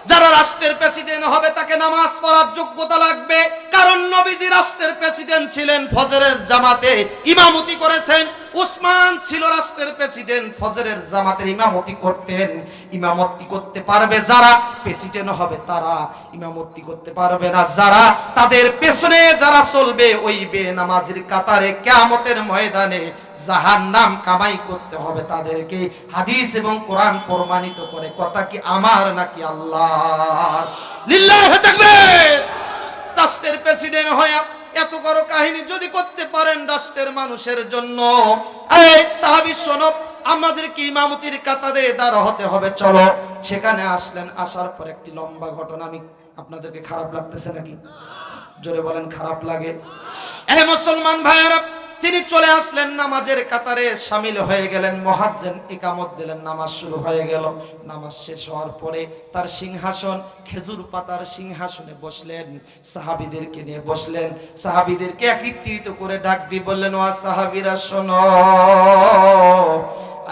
যারা রাষ্ট্রের প্রেসিডেন্ট হবে তাকে নামাজ পড়ার যোগ্যতা লাগবে, কারণ নবীজি রাষ্ট্রের প্রেসিডেন্ট ছিলেন, ফজরের জামাতে ইমামতি করেছেন। উসমান ছিল রাষ্ট্রের প্রেসিডেন্ট, ফজরের জামাতের ইমামতি করতেন। ইমামতি করতে পারবে যারা প্রেসিডেন্ট হবে তারা, ইমামতি করতে পারবে না যারা, তাদের পেছনে যারা চলবে ওই বেনামাজির কাতারে কিয়ামতের ময়দানে জাহান্নাম কামাই করতে হবে তাদেরকে। হাদিস এবং কোরআন প্রমাণিত করে। কথা কি আমার নাকি আল্লাহর? লিল্লাহি তাকবীর। রাষ্ট্রের প্রেসিডেন্ট হয়ে এত বড় কাহিনী যদি করতে পারেন রাষ্ট্রের মানুষের জন্য, এই সাহাবী শোনো, আমাদেরকে ইমামতির কাতারে দাঁড় হতে হবে, চলো। সেখানে আসলেন। আসার পর একটি লম্বা ঘটনা। আমি আপনাদেরকে খারাপ লাগতেছে নাকি? জোরে বলেন খারাপ লাগে? এই মুসলমান ভাইয়েরা, তিনি চলে আসলেন, নামাজের কাতারে শামিল হয়ে গেলেন। মুয়াজ্জিন ইকামত দিলেন, নামাজ শুরু হয়ে গেল। নামাজ শেষ হওয়ার পরে তার সিংহাসন, খেজুর পাতার সিংহাসনে বসলেন, সাহাবীদেরকে নিয়ে বসলেন। সাহাবীদেরকে একত্রিত করে ডাক দিয়ে বললেন, ও সাহাবীরা শোনো,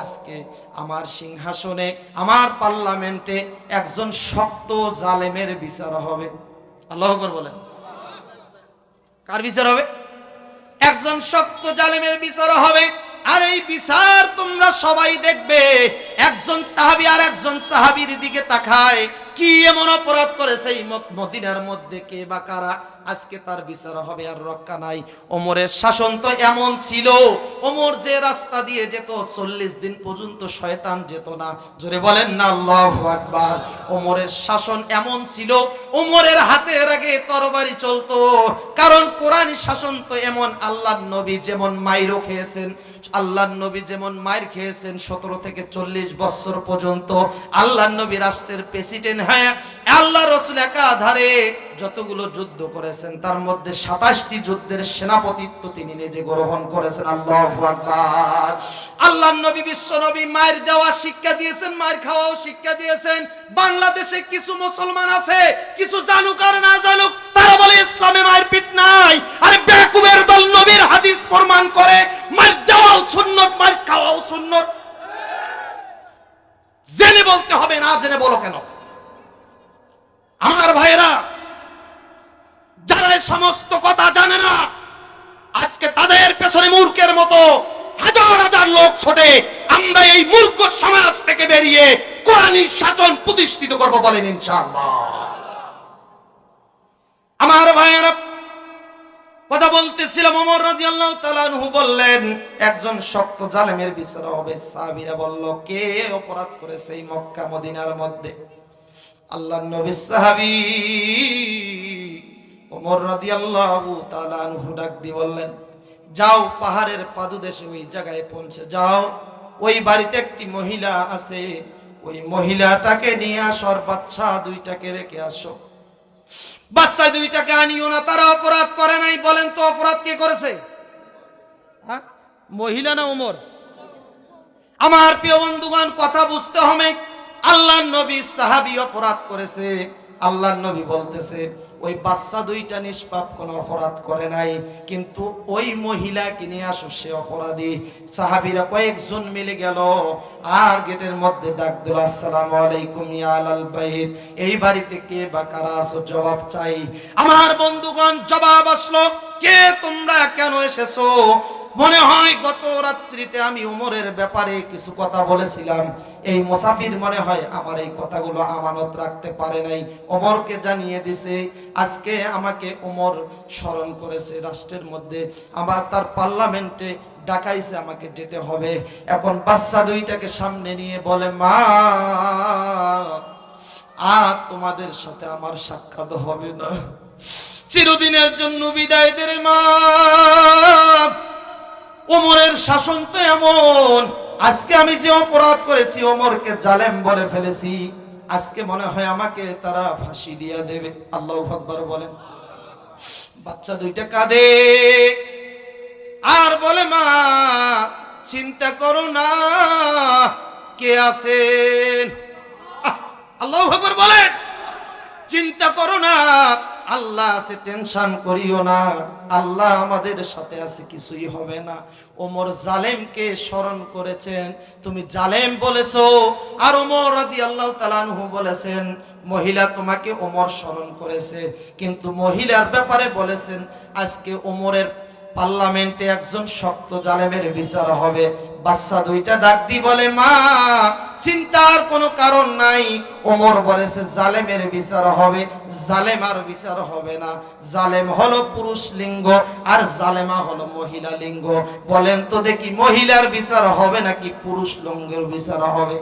আজকে আমার সিংহাসনে, আমার পার্লামেন্টে একজন শক্ত জালেমের বিচার হবে। আল্লাহু আকবার বলেন। কার বিচার হবে? একজন শক্ত জালেমের বিচার হবে। আর এই বিচার তোমরা সবাই দেখবে। একজন সাহাবী আর একজন সাহাবীর দিকে তাকায়, কি এমন অপরাধ করেছে এই মদিনার মধ্যে, কে বা কারা, আজকে তার বিচার হবে আর রক্ষা নাই। ওমরের শাসন তো এমন ছিল, ওমর যে রাস্তা দিয়ে যেত 40 দিন পর্যন্ত শয়তান যেত না। জোরে বলেন না আল্লাহু আকবার। ওমরের শাসন এমন ছিল, ওমরের হাতের আগে তরবারি চলতো, কারণ কোরআনী শাসন তো এমন। আল্লাহর নবী যেমন মাইরও খেয়েছেন, আল্লাহর নবী যেমন মাইর খেয়েছেন 17 থেকে 40 বছর পর্যন্ত, আল্লাহর নবী রাষ্ট্রের প্রেসিডেন্ট হয়ে আল্লাহ রাসূল একাধারে যতগুলো যুদ্ধ করেছেন তার মধ্যে 27টি যুদ্ধের সেনাপতিত্ব তিনি নিজে গ্রহণ করেছেন। আল্লাহু আকবার। আল্লাহর নবী বিশ্ব নবী মায়ের দেওয়া শিক্ষা দিয়েছেন, মায়ের খাওয়াও শিক্ষা দিয়েছেন। বাংলাদেশে কিছু মুসলমান আছে, কিছু জানুক আর না জানুক, তারা বলে ইসলামে মায়ের পিঠ নাই। আরে বেকুবের দল, নবীর হাদিস প্রমাণ করে মায়ের দেওয়াও সুন্নত, মায়ের খাওয়াও সুন্নত। জেনে বলতে হবে, না জেনে বলো কেন? আমার ভাইয়েরা, যারা এই সমস্ত কথা জানে না, আজকে তাদের পেছনে মূর্খের মতো হাজার হাজার লোক ছোটে। আমরা এই মূর্খ সমাজ থেকে বেরিয়ে কোরআনী শাসন প্রতিষ্ঠিত করব, বলেন ইনশাআল্লাহ। আমার ভাইয়েরা, কথা বলতেছিলাম, ওমর রাদিয়াল্লাহু তাআলা আনহু বললেন একজন শক্ত জালেমের বিচার হবে। সাহাবীরা বলল, কে অপরাধ করেছে এই মক্কা মদিনার মধ্যে? আল্লাহর নবীর সাহাবী ওমর রাদিয়াল্লাহু তাআলা আনহু ডাক দিয়ে বললেন, যাও পাহাড়ের পাদদেশে ওই জায়গায় পৌঁছে যাও, ওই বাড়িতে একটি মহিলা আছে, ওই মহিলাটাকে নিয়ে আসো, বাচ্চা দুইটাকে রেখে আসো। বাচ্চা দুইটাকে আনিও না, তারা অপরাধ করে নাই। বলেন তো অপরাধ কে করেছে? হ্যাঁ, মহিলা না ওমর? আমার প্রিয় বন্ধুগণ, কথা বুঝতে হবে। আল্লাহর নবী সাহাবী অপরাধ করেছে, আল্লাহর নবী বলতেছে ওই বাচ্চা দুইটা নিষ্পাপ কোনো অপরাধ করে নাই, কিন্তু ওই মহিলাকে নিয়ে আসো সে অপরাধী। সাহাবীরা কয়েকজন মিলে গেল আর গেটের মধ্যে ডাক দিল, আসসালামু আলাইকুম ইয়া আলাল বাইত, এই বাড়িতে কে বা কারা আছো, জবাব চাই। আমার বন্ধুগণ জবাব আসলো, কে তোমরা, কেন এসেছো? মনে হয় গত রাত্রিতে আমি ওমরের ব্যাপারে কিছু কথা বলেছিলাম, এই মুসাফির মনে হয় আমার এই কথাগুলো আমানত রাখতে পারে নাই, ওমরকে জানিয়ে দিছে। আজকে আমাকে ওমর স্মরণ করেছে রাষ্ট্রের মধ্যে, আবার তার পার্লামেন্টে ডাকাইছে, আমাকে যেতে হবে। এখন বাচ্চা দুইটাকে সামনে নিয়ে বলে, মা আর তোমাদের সাথে আমার সাক্ষাৎ হবে না, চিরদিনের জন্য বিদায় দে রে মা। ওমরের শাসন তো এমন, আজকে আমি যে অপরাধ করেছি, ওমরকে জালেম বলে ফেলেছি, আজকে মনে হয় আমাকে তারা ফাঁসি দিয়ে দেবে। আল্লাহু আকবার বলেন। বাচ্চা দুইটা কাঁদে আর বলে, মা চিন্তা করো না, কে আছেন? আল্লাহু আকবার বলেন। চিন্তা করো না, আল্লাহ আছে, টেনশন করিও না, আল্লাহ আমাদের সাথে আছে, কিছুই হবে না। ওমর জালেমকে স্মরণ করেছেন, তুমি জালেম বলেছো, আর ওমর রাদিয়াল্লাহু তাআলা আনহু বলেছেন মহিলা তোমাকে ওমর স্মরণ করেছে, কিন্তু মহিলার ব্যাপারে বলেছেন আজকে ওমরের পার্লামেন্টে একজন শক্ত জালেমের বিচার হবে। বাচ্চা দুইটা ডাক দি বলে, মা চিন্তার কোনো কারণ নাই, ওমর বলেছে জালেমের বিচার হবে, জালেম আর বিচার হবে না। জালেম হলো পুরুষ লিঙ্গ আর জালেমা হলো মহিলা লিঙ্গ। বলেন তো দেখি, মহিলার বিচার হবে নাকি পুরুষ লিঙ্গের বিচার হবে?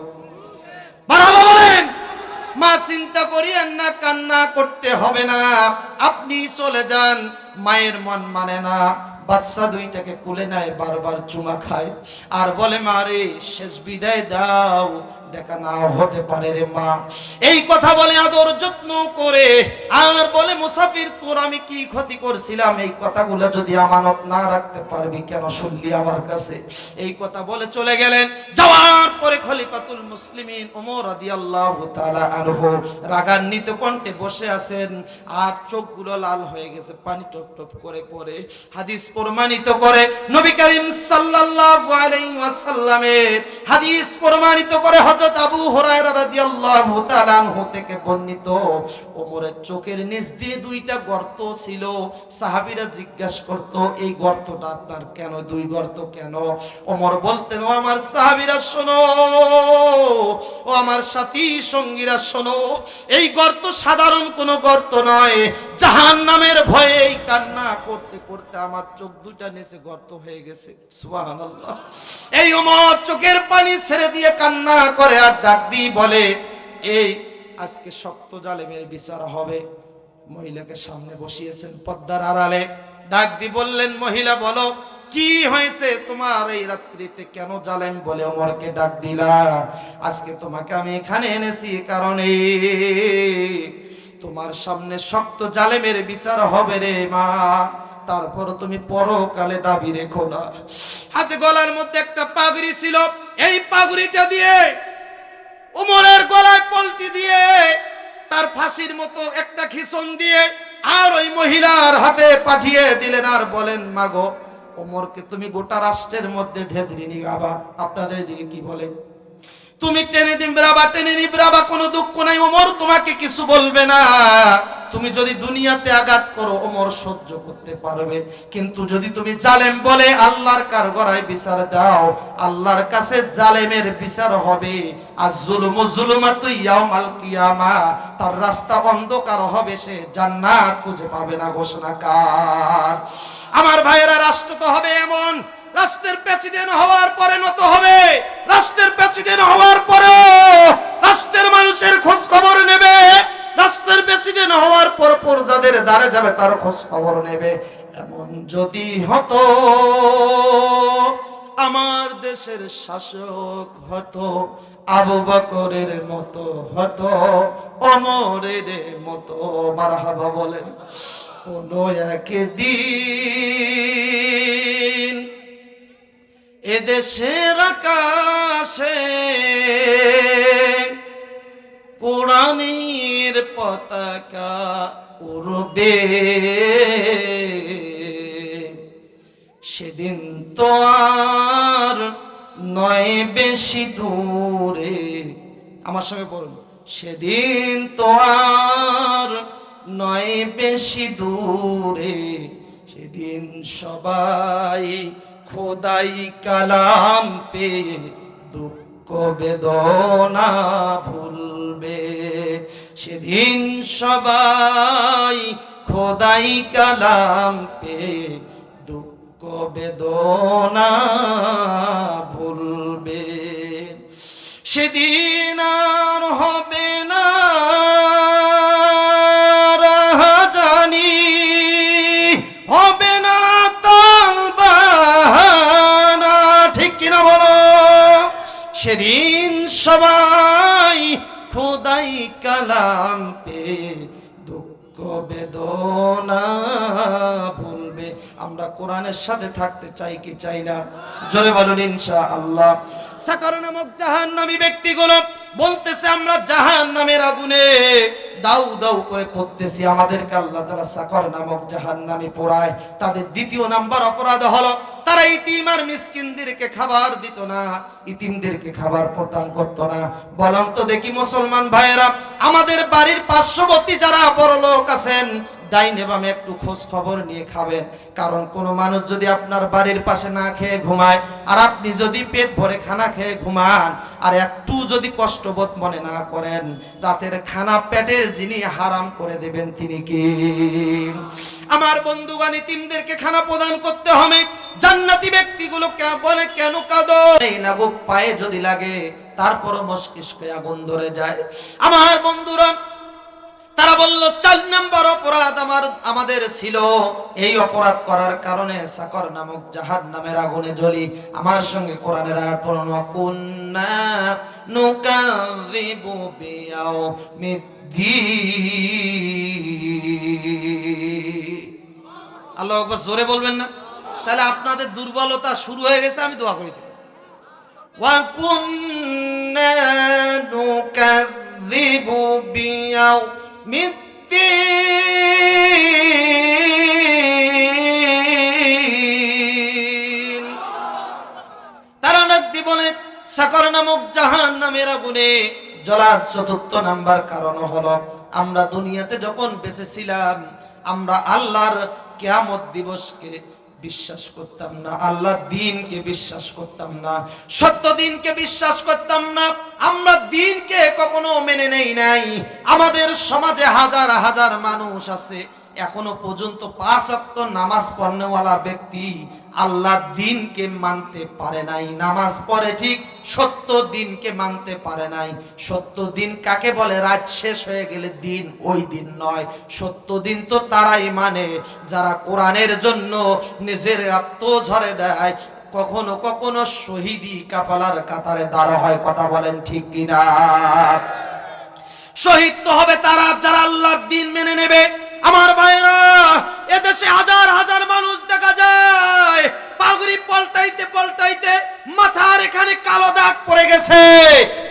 বারবার বলেন। মা চিন্তা করিয়েন না, কান্না করতে হবে না, আপনি চলে যান। মায়ের মন মানে না, বাচ্চা দুইটাকে কুলে নেয়, বারবার চুমা খায় আর বলে, মা রে শেষ বিদায় দাও, দেখা না হতে পারে রে মা। এই কথা বলে আদর যত্ন করে আর বলে, মুসাফির তোর আমি কি ক্ষতি করছিলাম, এই কথাগুলো যদি আমানত না রাখতে পারবি কেন শুনলি আমার কাছে? এই কথা বলে চলে গেলেন। যাওয়ার পরে খলিফাতুল মুসলিমিন ওমর রাদিয়াল্লাহু তাআলা আনহু রাগান্বিত কণ্ঠে বসে আছেন আর চোখগুলো লাল হয়ে গেছে, পানি টপ টপ করে পড়ে। হাদিস প্রমাণিত করে, নবী করিম সাল্লাল্লাহু আলাইহি ওয়াসাল্লামের হাদিস প্রমাণিত করে, হযরত আবু হুরায়রা রাদিয়াল্লাহু তাআলা আনহু থেকে বর্ণিত, ওমরের চোখের নিচ দিয়ে দুইটা গর্ত ছিল। সাহাবীরা জিজ্ঞাসা করত, এই গর্তটা আপনার কেন, দুই গর্ত কেন? ওমর বলতেন, ও আমার সাহাবীরা শোনো, ও আমার সাথী সঙ্গীরা শোনো, এই গর্ত সাধারণ কোনো গর্ত নয়, জাহান্নামের ভয়ে এই কান্না করতে করতে আমার চোখ দুইটা নিচে গর্ত হয়ে গেছে। সুবহানাল্লাহ। এই ওমর চোখের পানি ছেড়ে দিয়ে কান্না করে আর ডাক দিয়ে বলে, এই আজকে শক্ত জালেমের বিচার হবে। মহিলাকে সামনে বসিয়েছেন পর্দার আড়ালে, ডাক দিয়ে বললেন, মহিলা বলো কি হয়েছে তোমার, এই রাত্রিতে কেন জালেম বলে ওমরকে ডাক দিলা? আজকে তোমাকে আমি এখানে এনেছি কারণে তোমার সামনে শক্ত জালেমের বিচার হবে রে মা, তারপর তুমি পরকালে দাবি রেখো না। হাতে গলার মধ্যে একটা পাগড়ি ছিল, এই পাগড়িটা দিয়ে ওমরের গলায় পল্টি দিয়ে তার ফাঁসির মতো একটা খিসন দিয়ে আর ওই মহিলার হাতে পাঠিয়ে দিলেন আর বলেন, মাগো ওমরকে তুমি গোটা রাষ্ট্রের মধ্যে ধেদরি নিগাবা। আপনাদের দিকে কি বলে? তুমি টেনে নিবরাবা, কোনো দুঃখ নাই, ওমর তোমাকে কিছু বলবে না। তুমি যদি দুনিয়াতে আঘাত করো ওমর সহ্য করতে পারবে, কিন্তু যদি তুমি জালেম বলে আল্লাহর কারগড়ায় বিচার দাও, আল্লাহর কাছে জালেমের বিচার হবে। আয-যুলমু যুলমাতু ইয়াউমাল কিয়ামা, তার রাস্তা অন্ধকার হবে, সে জান্নাত খুঁজে পাবে না। ঘোষণাকার। আমার ভাইয়েরা, রাষ্ট্র তো হবে এমন, রাষ্ট্রের প্রেসিডেন্ট হওয়ার পরে নত হবে, রাষ্ট্রের প্রেসিডেন্ট হওয়ার পরে রাষ্ট্রের মানুষের খোঁজ খবর নেবে, রাষ্ট্রের প্রেসিডেন্ট হওয়ার পর পর যাদের দ্বারে যাবে তার খোঁজ খবর নেবে। এমন যদি হতো আমার দেশের শাসক হতো আবু বকরের মতো, হতো ওমরের মতো। মারহাবা বলেন। কোন একদিন এদেশের আকাশে কোরআনের শান্তির পতাকা উড়বে, সেদিন তো আর নয় বেশি দূরে। আমার সঙ্গে পড়ুন, সেদিন তো আর নয় বেশি দূরে, সেদিন সবাই খোদাই কালাম পেয়ে দুঃখ বেদনা ভুলবে। সেদিন সবাই খোদাই কালাম পেয়ে দুঃখ বেদনা ভুলবে। সেদিন আর হবে না রাহাজানি, হবে না তালবাহানা, ঠিক কিনা বলো? সেদিন সবাই খোদাই কালাম পেয়ে দুঃখ বেদনা ভুলবে। আমরা কোরআনের সাথে থাকতে চাই কি চাই না? জোরে বলুন ইনশাআল্লাহ। সাকার নামক জাহান্নামী ব্যক্তিগুলো বলতেছে আমরা জাহান্নামের আগুনে দাউ দাউ করে পড়তেছি, আমাদেরকে আল্লাহ তাআলা সাকার নামক জাহান্নামে পোড়ায়। তাদের দ্বিতীয় নাম্বার অপরাধ হলো তারা ইতিম আর মিসকিনদেরকে খাবার দিত না, ইতিমদেরকে খাবার প্রদান করত না। বলুন তো দেখি মুসলমান ভাইয়েরা, আমাদের বাড়ির পার্শ্ববর্তী যারা বড় লোক আছেন, ডাইনে বামে একটু খোঁজ খবর নিয়ে খাবেন। কারণ কোন মানুষ যদি আপনার বাড়ির পাশে না খেয়ে ঘুমায়, আর আপনি যদি পেট ভরে খানা খেয়ে ঘুমান, আর একটু যদি কষ্টবোধ মনে না করেন, রাতের খানা পেটের যিনি হারাম করে দেবেন তিনি কি? আমার বন্ধুগণ, ইতিমদেরকে খানা প্রদান করতে হবে। জান্নাতি ব্যক্তিগুলো বলে কেন কাঁদো? এই না বুক পায়ে যদি লাগে তারপরও মস্তিষ্কে আগুন ধরে যায়। আমার বন্ধুরা তারা বলল 4 নম্বর অপরাধ আমাদের ছিল, এই অপরাধ করার কারণে সাকর নামক জাহান্নামের আগুনে জ্বলি। আমার সঙ্গে কোরআনের আয়াত পড়ুন, কুন্না নুকাযিবু বিয়াউমিদ্দিন। আল্লাহু আকবার, জোরে বলবেন না? তাহলে আপনাদের দুর্বলতা শুরু হয়ে গেছে, আমি দোয়া করি দেব। ওয়া কুন্না নুকাযিবু বিয়াউমিদ্দিন। তারা নাকি বলে সাকর নামক জাহান্নামের আগুনে জ্বলার 4র্থ নাম্বার কারণ হলো আমরা দুনিয়াতে যখন বেঁচে ছিলাম, আমরা আল্লাহর কিয়ামত দিবসকে বিশ্বাস করতাম না, আল্লাহর দ্বীনকে বিশ্বাস করতাম না, সত্য দ্বীনকে বিশ্বাস করতাম না। আমরা দ্বীনকে কখনো মেনে নেই নাই। আমাদের সমাজে হাজার হাজার মানুষ আছে এখনো পর্যন্ত 5 ওয়াক্ত নামাজ পড়নেওয়ালা ব্যক্তি আল্লাহর দ্বীনকে মানতে পারে নাই। নামাজ পড়ে ঠিক, সত্য দ্বীনকে মানতে পারে নাই। সত্য দ্বীন কাকে বলে? রাত শেষ হয়ে গেলে দ্বীন ওই দিন নয়। সত্য দ্বীন তো তারাই মানে যারা কোরআনের জন্য নিজের রক্ত ঝরে দেয়, কখনো কখনো শহীদি কাফালার কাতারে দাঁড়া হয়। কথা বলেন ঠিক কিনা? শহীদ তো হবে তারা যারা আল্লাহর দ্বীন মেনে নেবে। আমার ভাইরা, এদেশে হাজার হাজার মানুষ দেখা যায় পাগড়ি পাল্টাইতে পাল্টাইতে মাথার এখানে কালো দাগ পড়ে গেছে।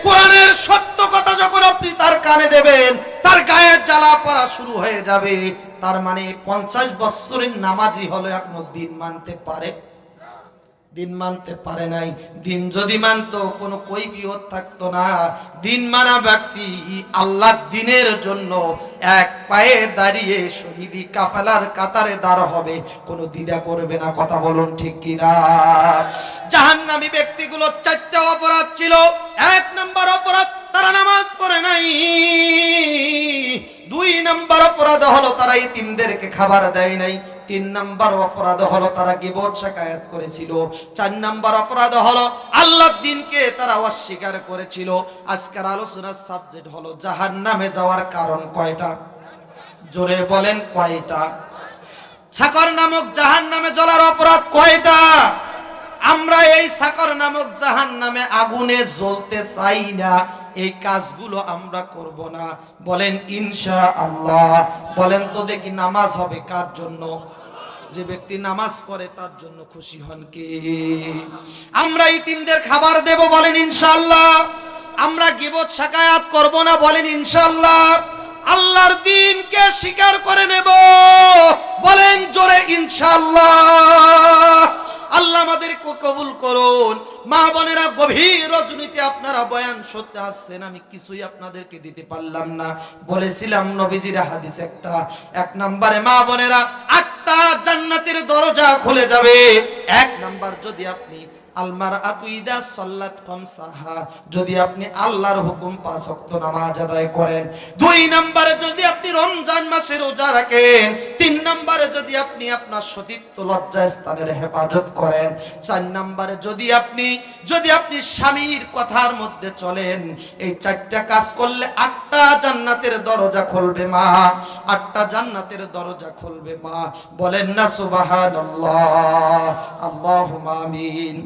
কোরআনের সত্য কথা যখন আপনি তার কানে দেবেন, তার গায়ে জ্বালা পড়া শুরু হয়ে যাবে। তার মানে 50 বছরের নামাজি হলো এখনো দ্বীন মানতে পারে? দিন মানতে পারে নাই। দিন যদি মানতো কোনো কৈফিয়ত থাকতো না। দিন মানা ব্যক্তি আল্লাহর দ্বীনের জন্য এক পায়ে দাঁড়িয়ে শহীদি কাফেলার কাতারে দাঁড় হবে, কোনো দ্বিধা করবে না। কথা বলুন ঠিক কিনা? জাহান্নামী ব্যক্তিগুলো 4টা অপরাধ ছিল। 1 নম্বর অপরাধ তারা নামাজ পড়ে নাই। 2 নম্বর অপরাধ হলো তারা ইতিমদেরকে খাবার দেয় নাই। 3 নম্বর অপরাধ হলো তারা গীবত শিকায়াত করেছিল। 4 নম্বর অপরাধ হলো আল্লাহর দ্বীনকে তারা অস্বীকার করেছিল। আজকের আলোচনার সাবজেক্ট হলো জাহান্নামে যাওয়ার কারণ কয়টা? জোরে বলেন কয়টা? সাকর নামক জাহান্নামে জ্বলার অপরাধ কয়টা? আমরা এই সাকর নামক জাহান্নামে আগুনে জ্বলতে চাই না। এই কাজগুলো আমরা করব না। বলেন ইনশাআল্লাহ। বলেন তো দেখি, নামাজ হবে কার জন্য? যে ব্যক্তি নামাজ পড়ে তার জন্য খুশি হন কে? আমরা ইতিমদের খাবার দেব, বলেন ইনশাআল্লাহ। আমরা গীবত শিকায়াত করব না, বলেন ইনশাআল্লাহ। আল্লাহর দ্বীনকে স্বীকার করে নেব। বলেন জোরে ইনশাআল্লাহ। আল্লাহ আমাদেরকে কবুল করুন। মা বোনেরা, গভীর রজনীতে আপনারা বয়ান শুনতে আসছেন, আমি কিছুই আপনাদেরকে দিতে পারলাম না। বলেছিলাম নবীজির হাদিস একটা, এক নম্বরে মা বোনেরা 8টা জান্নাতের দরজা খুলে যাবে। এক নাম্বার, যদি আপনি আলমারআতু ইযা সাল্লাত খামসাহা, যদি আপনি আল্লাহর হুকুম 5 ওয়াক্ত নামাজ আদায় করেন। 2 নম্বরে, যদি আপনি রমজান মাসে রোজা রাখেন। 3 নম্বরে, যদি আপনি আপনার সতীত্ব লজ্জা স্থানের হেফাজত করেন। 4 নম্বরে, যদি আপনি স্বামীর কথার মধ্যে চলেন। এই 4টা কাজ করলে 8টা জান্নাতের দরজা খুলবে মা, 8টা জান্নাতের দরজা খুলবে মা। বলেন না সুবহানাল্লাহ, আল্লাহুম্মা আমিন।